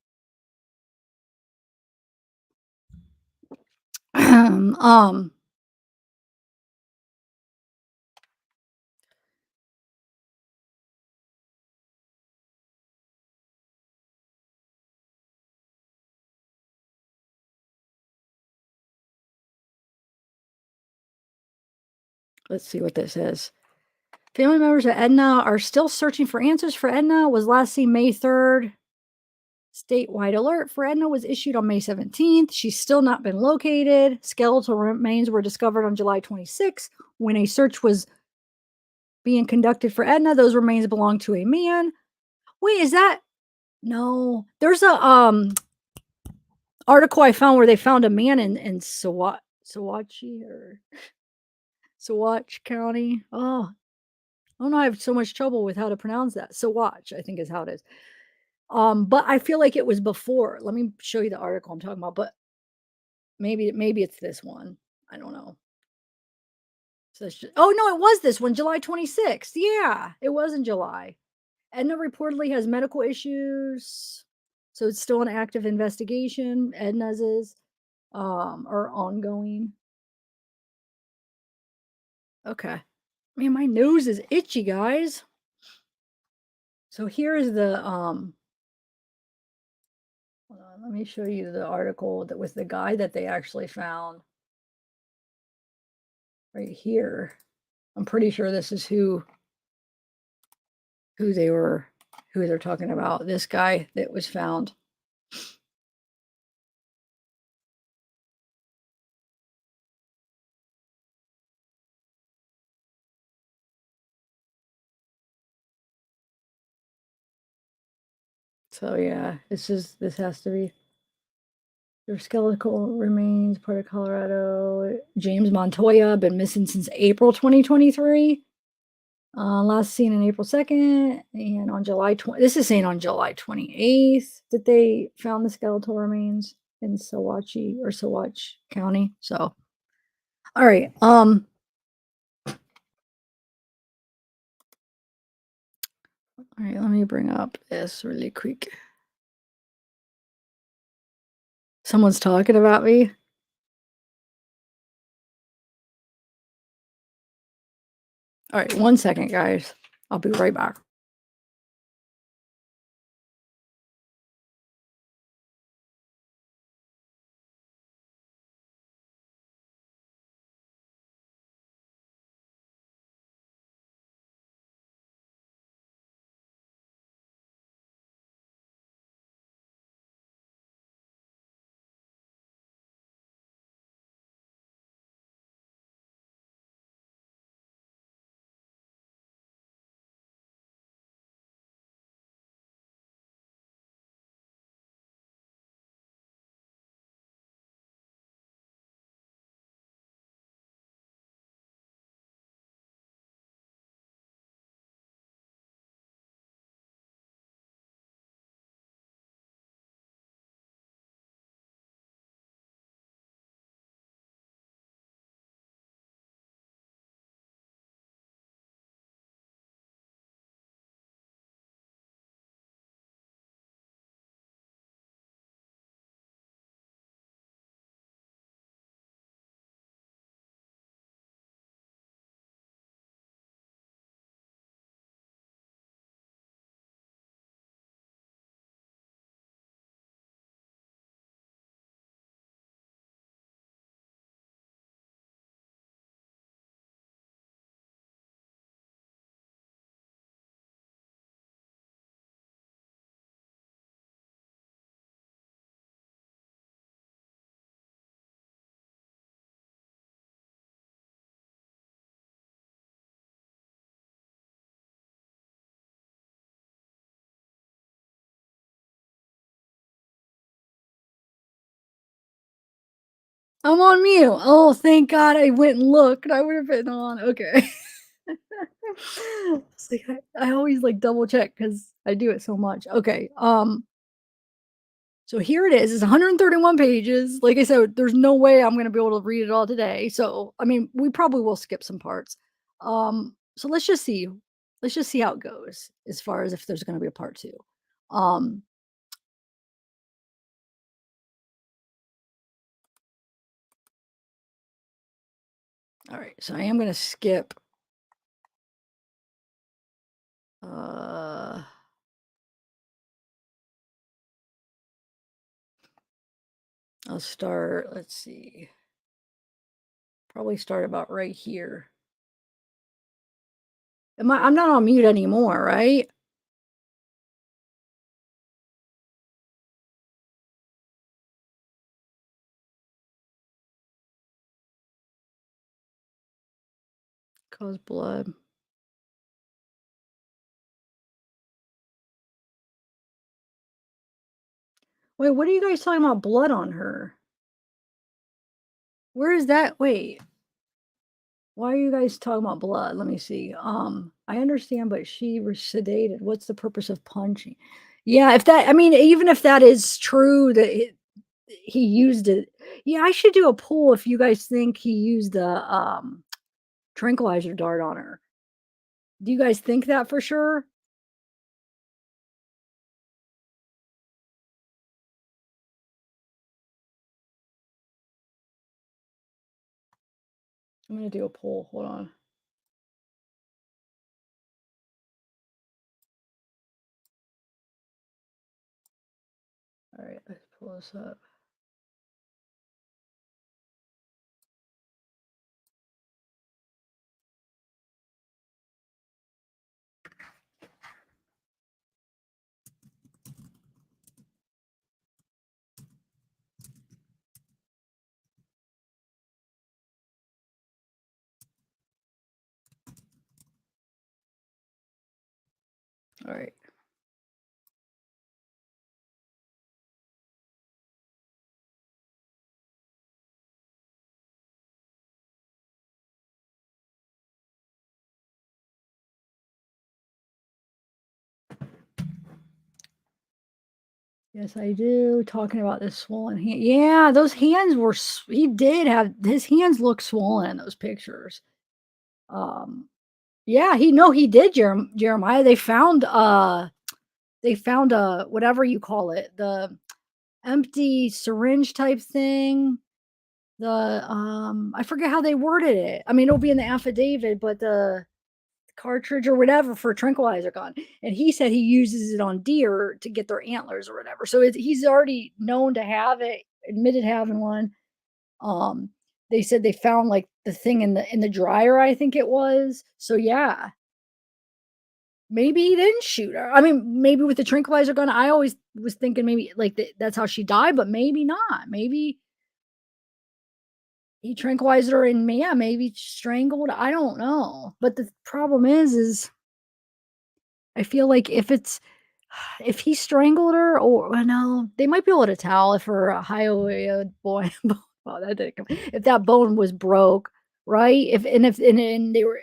Let's see what this is. Family members of Edna are still searching for answers for Edna. Was last seen May 3rd. Statewide alert for Edna was issued on May 17th. She's still not been located. Skeletal remains were discovered on July 26th. When a search was being conducted for Edna, those remains belong to a man. Wait, is that? No. There's a article I found where they found a man in Sawachi or Sawatch County. Oh, I don't know. I have so much trouble with how to pronounce that. Sawatch, I think is how it is. But I feel like it was before. Let me show you the article I'm talking about, but maybe it's this one. I don't know. So oh no, it was this one, July 26th. Yeah, it was in July. Edna reportedly has medical issues. So it's still an active investigation. Edna's is are ongoing. Okay. Man, my nose is itchy, guys. So here's the hold on, let me show you the article that was the guy that they actually found. Right here. I'm pretty sure this is who they're talking about. This guy that was found. So yeah, this has to be their skeletal remains, part of Colorado. James Montoya, been missing since April 2023. Last seen on April 2nd, and on July 20. This is saying on July 28th that they found the skeletal remains in Saguache County. So, all right. All right, let me bring up this really quick. Someone's talking about me. All right, 1 second, guys. I'll be right back. I'm on mute. Oh, thank God I went and looked. I would have been on. Okay. It's like I always like double check because I do it so much. Okay. So here it is. It's 131 pages. Like I said, there's no way I'm gonna be able to read it all today. So I mean, we probably will skip some parts. So let's just see. Let's just see how it goes as far as if there's gonna be a part two. Um, all right, so I am gonna skip I'll start, let's see. Probably start about right here. I'm not on mute anymore, right? Cause blood. Wait, what are you guys talking about blood on her? Where is that? Wait. Why are you guys talking about blood? Let me see. I understand, but she was sedated. What's the purpose of punching? Yeah, if that, I mean, even if that is true that he used it. Yeah, I should do a poll if you guys think he used a tranquilizer dart on her. Do you guys think that for sure? I'm gonna do a poll. Hold on. All right, let's pull this up. All right. Yes, I do. Talking about this swollen hand. Yeah, those hands were. He did have his hands look swollen in those pictures. Um, yeah, he did. Jeremiah. They found whatever you call it, the empty syringe type thing. The I forget how they worded it. I mean, it'll be in the affidavit, but the cartridge or whatever for a tranquilizer gun. And he said he uses it on deer to get their antlers or whatever. So he's already known to have it, admitted having one. Um, they said they found like the thing in the dryer, I think it was. So yeah, maybe he didn't shoot her. I mean, maybe with the tranquilizer gun. I always was thinking maybe like that's how she died, but maybe not. Maybe he tranquilized her and yeah, maybe strangled. I don't know. But the problem is I feel like if he strangled her or well, no, they might be able to tell if her hyoid bone well, that didn't come if that bone was broke, right? If they were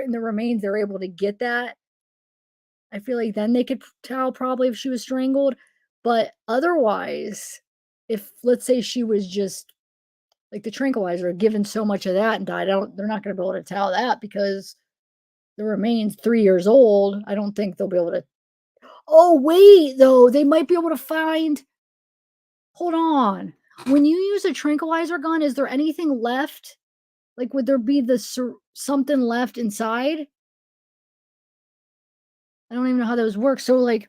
in the remains, they're able to get that. I feel like then they could tell probably if she was strangled. But otherwise, if let's say she was just like the tranquilizer, given so much of that and died, they're not going to be able to tell that because the remains 3 years old. I don't think they'll be able to. Oh, wait, though, they might be able to find hold on. When you use a tranquilizer gun, is there anything left? Like, would there be something left inside? I don't even know how those work. So, like,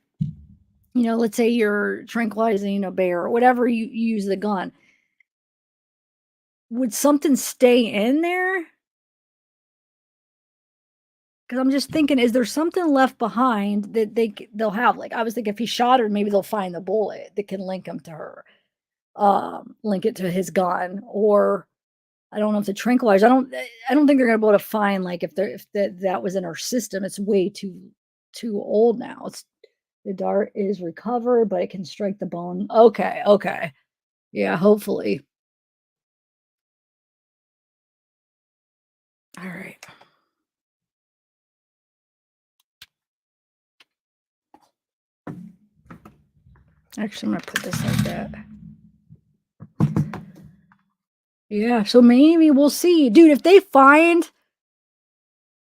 let's say you're tranquilizing a bear or whatever you use the gun. Would something stay in there? Because I'm just thinking, is there something left behind that they'll have? Like, I was thinking if he shot her, maybe they'll find the bullet that can link him to her. Link it to his gun, or I don't know if the tranquilizer. I don't think they're gonna be able to find like if that was in her system. It's way too old now. The dart is recovered, but it can strike the bone. Okay, okay, yeah, hopefully. All right. Actually, I'm gonna put this like that. Yeah, so maybe we'll see, dude. If they find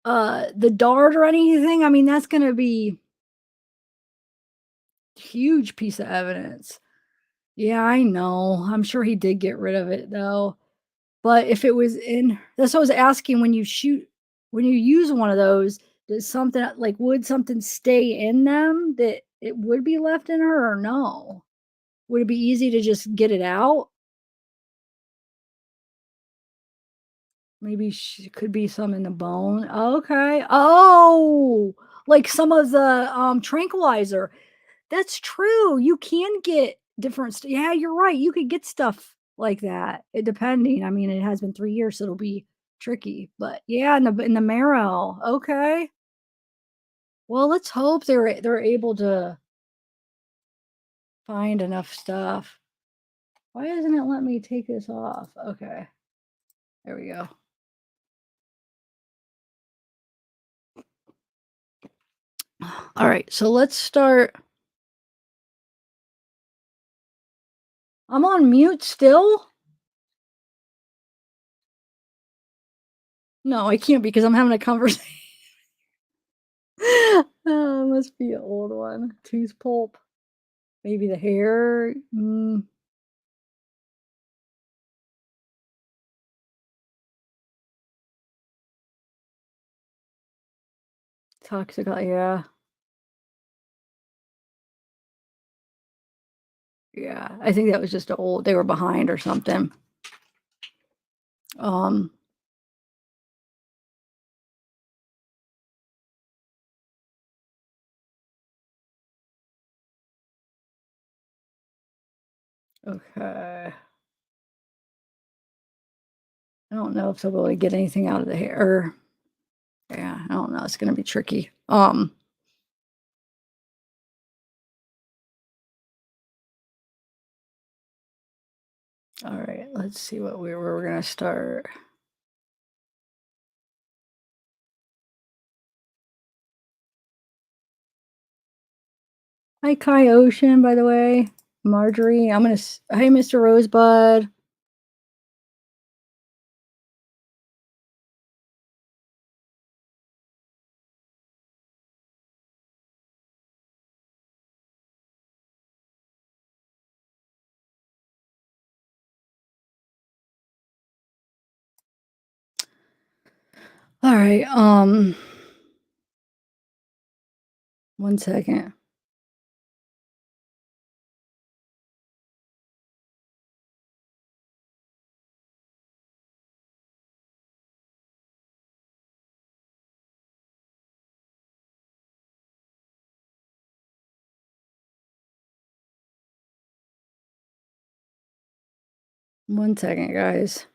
the dart or anything, I mean that's gonna be huge piece of evidence. Yeah, I know. I'm sure he did get rid of it though. But if it was in that's what I was asking when you use one of those, does something like would something stay in them that it would be left in her or no? Would it be easy to just get it out? Maybe she could be some in the bone. Okay. Oh, like some of the tranquilizer. That's true. You can get different yeah, you're right. You could get stuff like that. It depending. I mean, it has been 3 years, so it'll be tricky. But yeah, in the marrow. Okay. Well, let's hope they're able to find enough stuff. Why doesn't it let me take this off? Okay. There we go. All right, so let's start. I'm on mute still? No, I can't because I'm having a conversation. Oh, must be an old one. Tooth pulp. Maybe the hair. Toxic, yeah. Yeah, I think that was just they were behind or something. Okay. I don't know if they'll be able to get anything out of the hair. Yeah, I don't know. It's gonna be tricky. All right, let's see where we're gonna start. Hi, Kai Ocean, by the way. Marjorie. I'm gonna. Hey, Mr. Rosebud. All right. 1 second. One second, guys.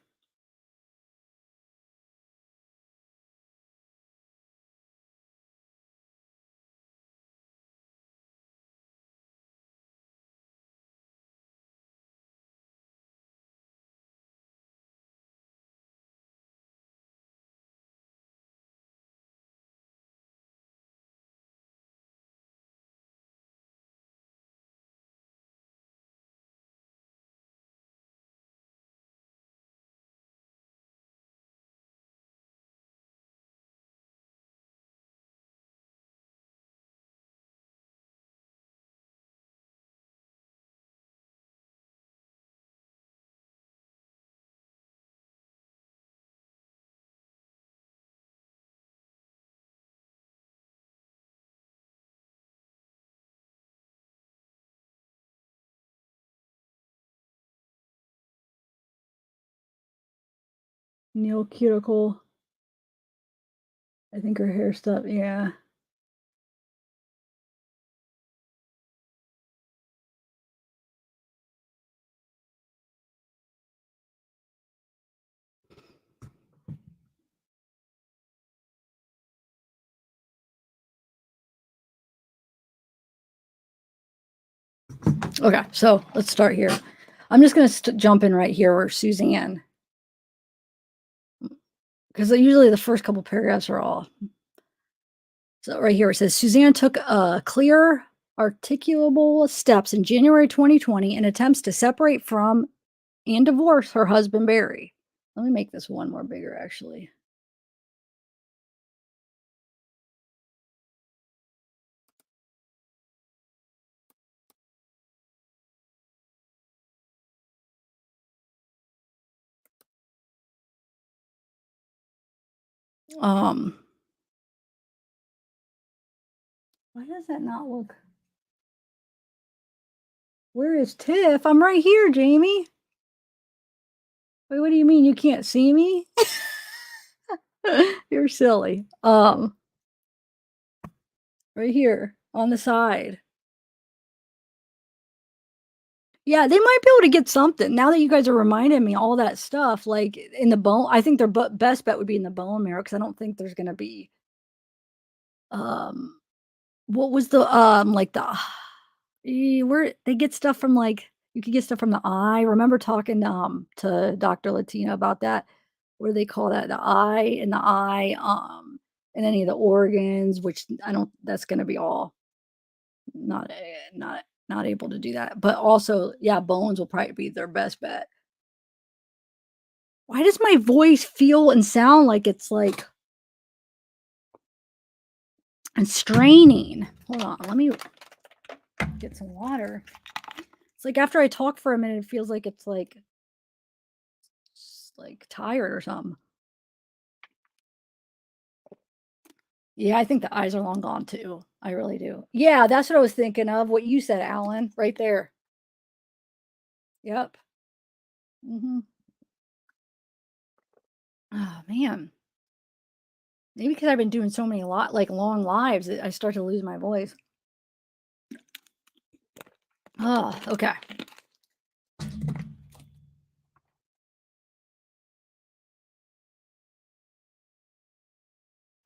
Neil cuticle. I think her hair stuff. Yeah. Okay, so let's start here. I'm just going to jump in right here where Suzanne, because usually the first couple paragraphs are all. So right here it says Suzanne took clear, articulable steps in January 2020 in attempts to separate from and divorce her husband Barry. Let me make this one more bigger, actually. Why does that not look? Where is Tiff? I'm right here, Jamie. Wait, what do you mean you can't see me? You're silly. Right here on the side. Yeah, they might be able to get something. Now that you guys are reminding me all that stuff, like in the bone, I think their best bet would be in the bone marrow because I don't think there's gonna be. What was the like the where they get stuff from? Like you could get stuff from the eye. Remember talking to Dr. Latina about that? What do they call that? The eye and the eye and any of the organs, which I don't. That's gonna be all not able to do that. But also, yeah, bones will probably be their best bet. Why does my voice feel and sound like it's like and straining? Hold on, let me get some water. It's like after I talk for a minute, it feels like it's like tired or something. Yeah, I think the eyes are long gone too. I really do. Yeah, that's what I was thinking of. What you said, Alan, right there. Yep. Oh man. Maybe because I've been doing so many long lives, I start to lose my voice. Oh, okay.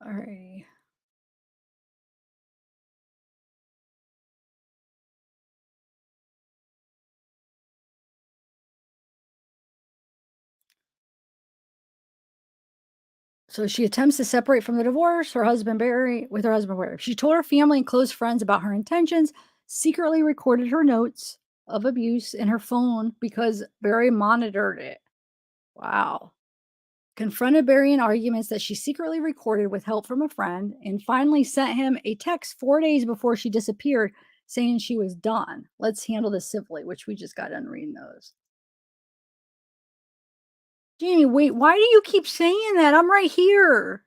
All right. So she attempts to separate from the divorce, her husband Barry, with her husband Barry. She told her family and close friends about her intentions, secretly recorded her notes, of abuse in her phone because Barry monitored it. Wow. Confronted Barry in arguments that she secretly recorded with help from a friend, and finally sent him a text 4 days before she disappeared saying she was done. Let's handle this civilly, which we just got done reading those. Jamie, wait, why do you keep saying that? I'm right here.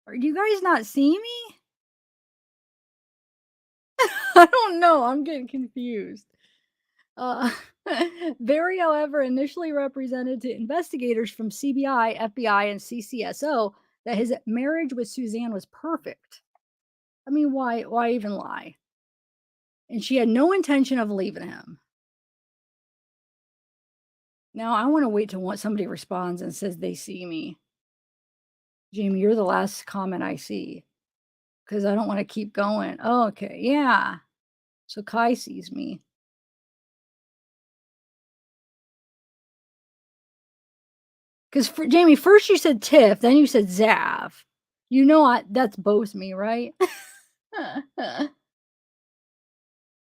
Do you guys not see me? I don't know. I'm getting confused. Barry, however, initially represented to investigators from CBI, FBI, and CCSO that his marriage with Suzanne was perfect. I mean, why even lie? And she had no intention of leaving him. Now, I want to wait till somebody responds and says they see me. Jamie, you're the last comment I see because I don't want to keep going. Oh, okay. Yeah. So Kai sees me. Because Jamie, first you said Tiff, then you said Zav. You know that's both me, right?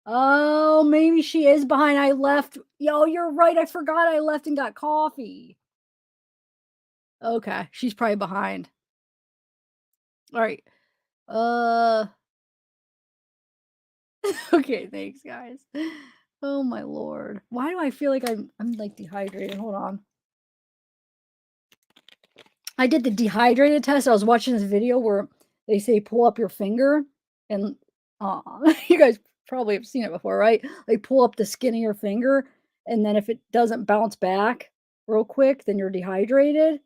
Oh, maybe she is behind. I left. Yo, you're right. I forgot I left and got coffee. Okay, she's probably behind. All right. Okay, thanks, guys. Oh my lord. Why do I feel like I'm like dehydrated? Hold on. I did the dehydrated test. I was watching this video where they say pull up your finger, and you guys probably have seen it before, right? Like pull up the skin of your finger, and then if it doesn't bounce back real quick, then you're dehydrated.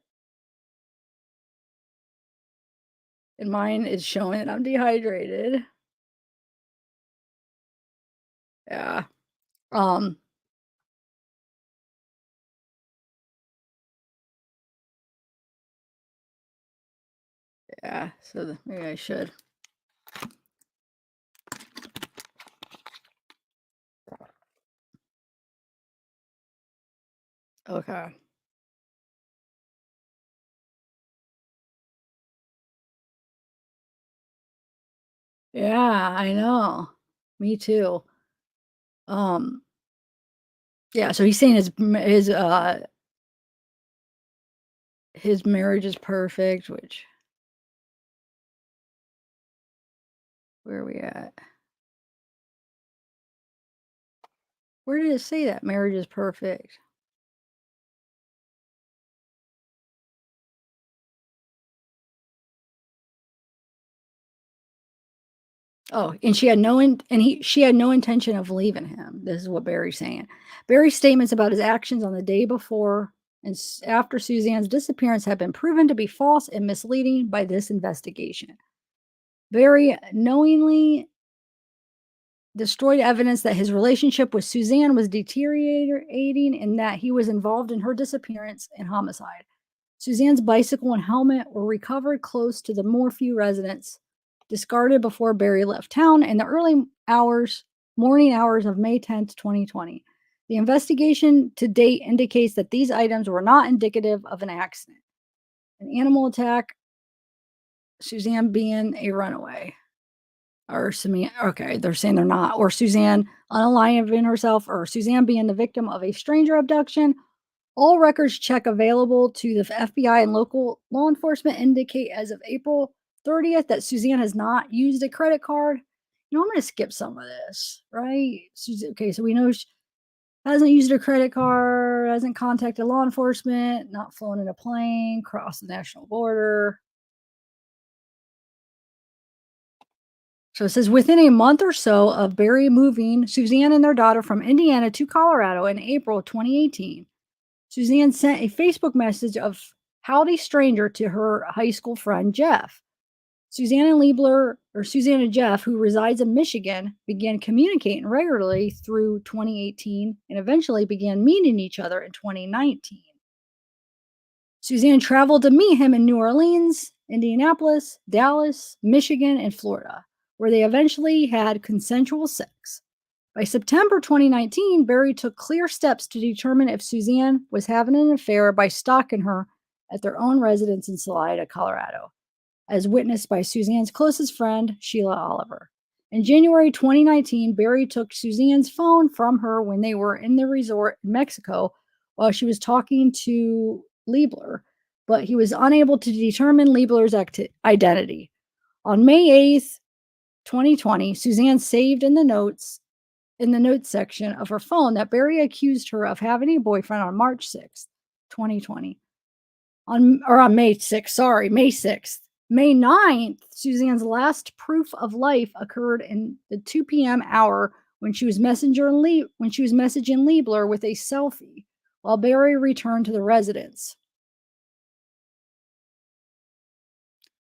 And mine is showing that I'm dehydrated. Yeah. Yeah, so maybe I should. Okay. Yeah, I know. Me too. Yeah, so he's saying his marriage is perfect, which where are we at? Where did it say that marriage is perfect? Oh, and she had no intention of leaving him. This is what Barry's saying. Barry's statements about his actions on the day before and after Suzanne's disappearance have been proven to be false and misleading by this investigation. Barry knowingly destroyed evidence that his relationship with Suzanne was deteriorating and that he was involved in her disappearance and homicide. Suzanne's bicycle and helmet were recovered close to the Morphew residence, discarded before Barry left town in the morning hours of May 10th, 2020. The investigation to date indicates that these items were not indicative of an accident, an animal attack, Suzanne being a runaway. Or okay, they're saying they're not. Or Suzanne unaliving herself, or Suzanne being the victim of a stranger abduction. All records check available to the FBI and local law enforcement indicate as of April 30th that Suzanne has not used a credit card. You know, I'm going to skip some of this, right? Okay, so we know she hasn't used a credit card, hasn't contacted law enforcement, not flown in a plane, crossed the national border. So it says within a month or so of Barry moving Suzanne and their daughter from Indiana to Colorado in April 2018, Suzanne sent a Facebook message of howdy stranger to her high school friend Jeff. Suzanne and Jeff, who resides in Michigan, began communicating regularly through 2018 and eventually began meeting each other in 2019. Suzanne traveled to meet him in New Orleans, Indianapolis, Dallas, Michigan, and Florida, where they eventually had consensual sex. By September 2019, Barry took clear steps to determine if Suzanne was having an affair by stalking her at their own residence in Salida, Colorado, as witnessed by Suzanne's closest friend, Sheila Oliver. In January 2019, Barry took Suzanne's phone from her when they were in the resort in Mexico while she was talking to Liebler, but he was unable to determine Liebler's identity. On May 8th, 2020, Suzanne saved in the notes section of her phone that Barry accused her of having a boyfriend on March 6th, 2020. On May 6th, sorry, May 6th. May 9th, Suzanne's last proof of life occurred in the 2 p.m. hour when she was messaging Liebler with a selfie while Barry returned to the residence.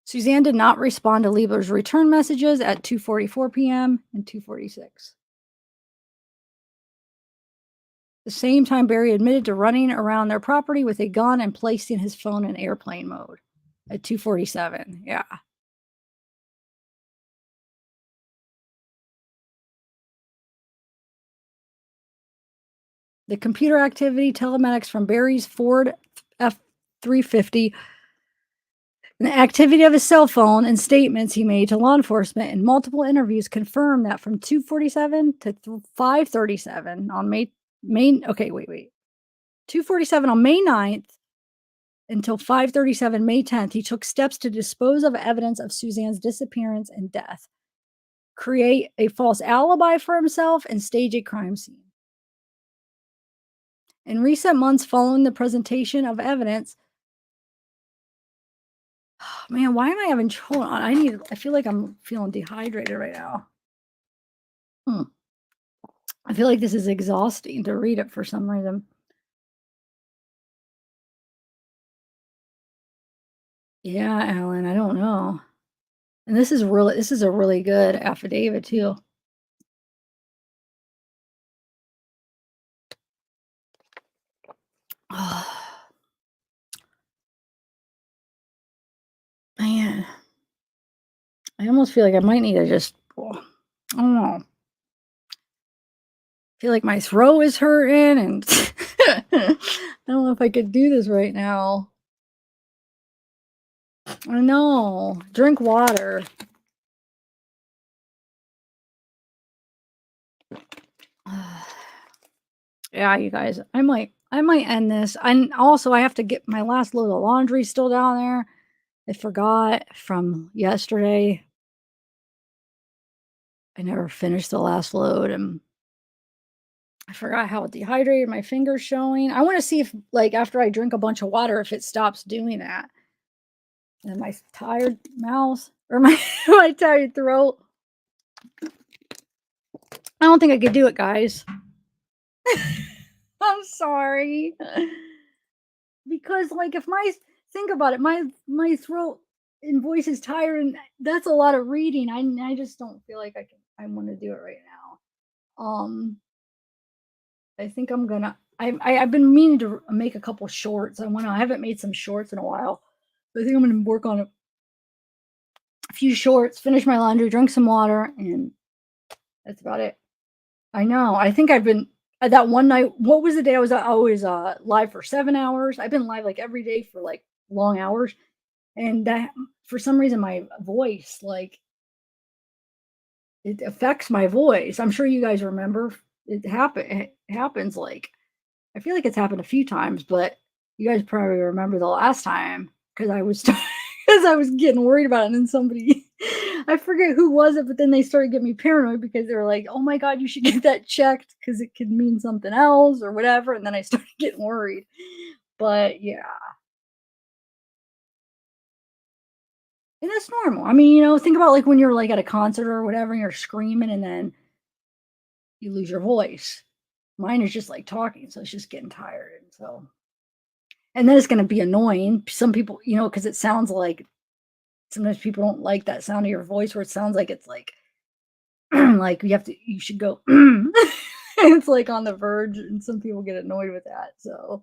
Suzanne did not respond to Liebler's return messages at 2:44 p.m. and 2:46. The same time, Barry admitted to running around their property with a gun and placing his phone in airplane mode at 2:47. Yeah. The computer activity telematics from Barry's Ford F-350 and the activity of his cell phone and statements he made to law enforcement in multiple interviews confirm that from 2:47 to 5:37 on May 2:47 on May 9th until 5:37 May 10th, he took steps to dispose of evidence of Suzanne's disappearance and death, create a false alibi for himself, and stage a crime scene. In recent months following the presentation of evidence, man, why am I having hold on? I feel like I'm feeling dehydrated right now. I feel like this is exhausting to read it for some reason. Yeah, Alan, I don't know. And this is a really good affidavit too. Oh, man. I almost feel like I might need to just, I don't know. I feel like my throat is hurting and I don't know if I could do this right now. I know. Drink water. Yeah, you guys, I might end this. And also I have to get my last load of laundry still down there. I forgot from yesterday. I never finished the last load and I forgot how dehydrated my finger's showing. I want to see if, like, after I drink a bunch of water, if it stops doing that. And my tired mouth or my tired throat. I don't think I could do it, guys. I'm sorry. Because, like, think about it, my throat and voice is tired, and that's a lot of reading. I just don't feel like I want to do it right now. I think I'm gonna. I've been meaning to make a couple shorts. I haven't made some shorts in a while. So I think I'm gonna work on a few shorts, finish my laundry, drink some water, and that's about it. I know. I think I've been that one night. What was the day I was always live for 7 hours? I've been live like every day for like long hours, and that for some reason my voice, like, it affects my voice. I'm sure you guys remember it happens. Like, I feel like it's happened a few times, but you guys probably remember the last time because I was getting worried about it, and then somebody, I forget who was it, but then they started getting me paranoid because they were like, "Oh my God, you should get that checked because it could mean something else or whatever." And then I started getting worried. But yeah. And that's normal. I mean, think about like when you're like at a concert or whatever, and you're screaming and then you lose your voice. Mine is just like talking, so it's just getting tired. And then it's going to be annoying. Some people, because it sounds like, sometimes people don't like that sound of your voice where it sounds like it's like, like you should go, it's like on the verge, and some people get annoyed with that. So,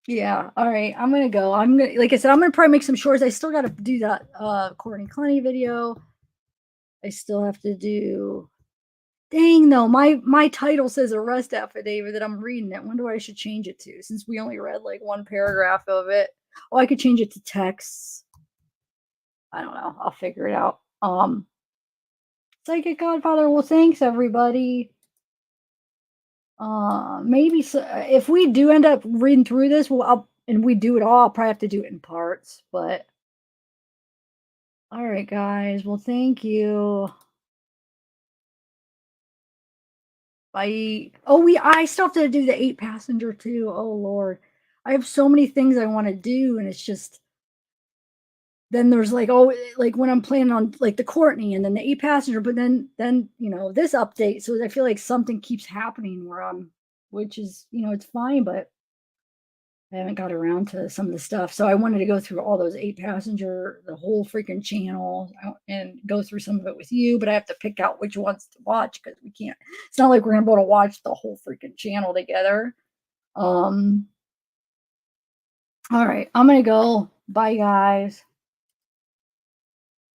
yeah. All right. I'm going to go. Like I said, I'm going to probably make some shorts. I still got to do that Courtney Clenny video. I still have to do, dang though, my title says arrest affidavit that I'm reading it. I wonder what I should change it to since we only read like one paragraph of it. Oh, I could change it to texts. I don't know. I'll figure it out. Psychic Godfather. Well, thanks everybody. Maybe if we do end up reading through this, and we do it all, I'll probably have to do it in parts. But all right, guys. Well, thank you. Bye. Oh, I still have to do the 8 passenger too. Oh Lord, I have so many things I want to do, and it's just then there's like when I'm planning on like the Courtney and then the 8 passenger, but then this update. So I feel like something keeps happening which is it's fine, but I haven't got around to some of the stuff. So I wanted to go through all those 8 passenger, the whole freaking channel, and go through some of it with you. But I have to pick out which ones to watch because we can't. It's not like we're gonna be able to watch the whole freaking channel together. All right, I'm gonna go. Bye, guys.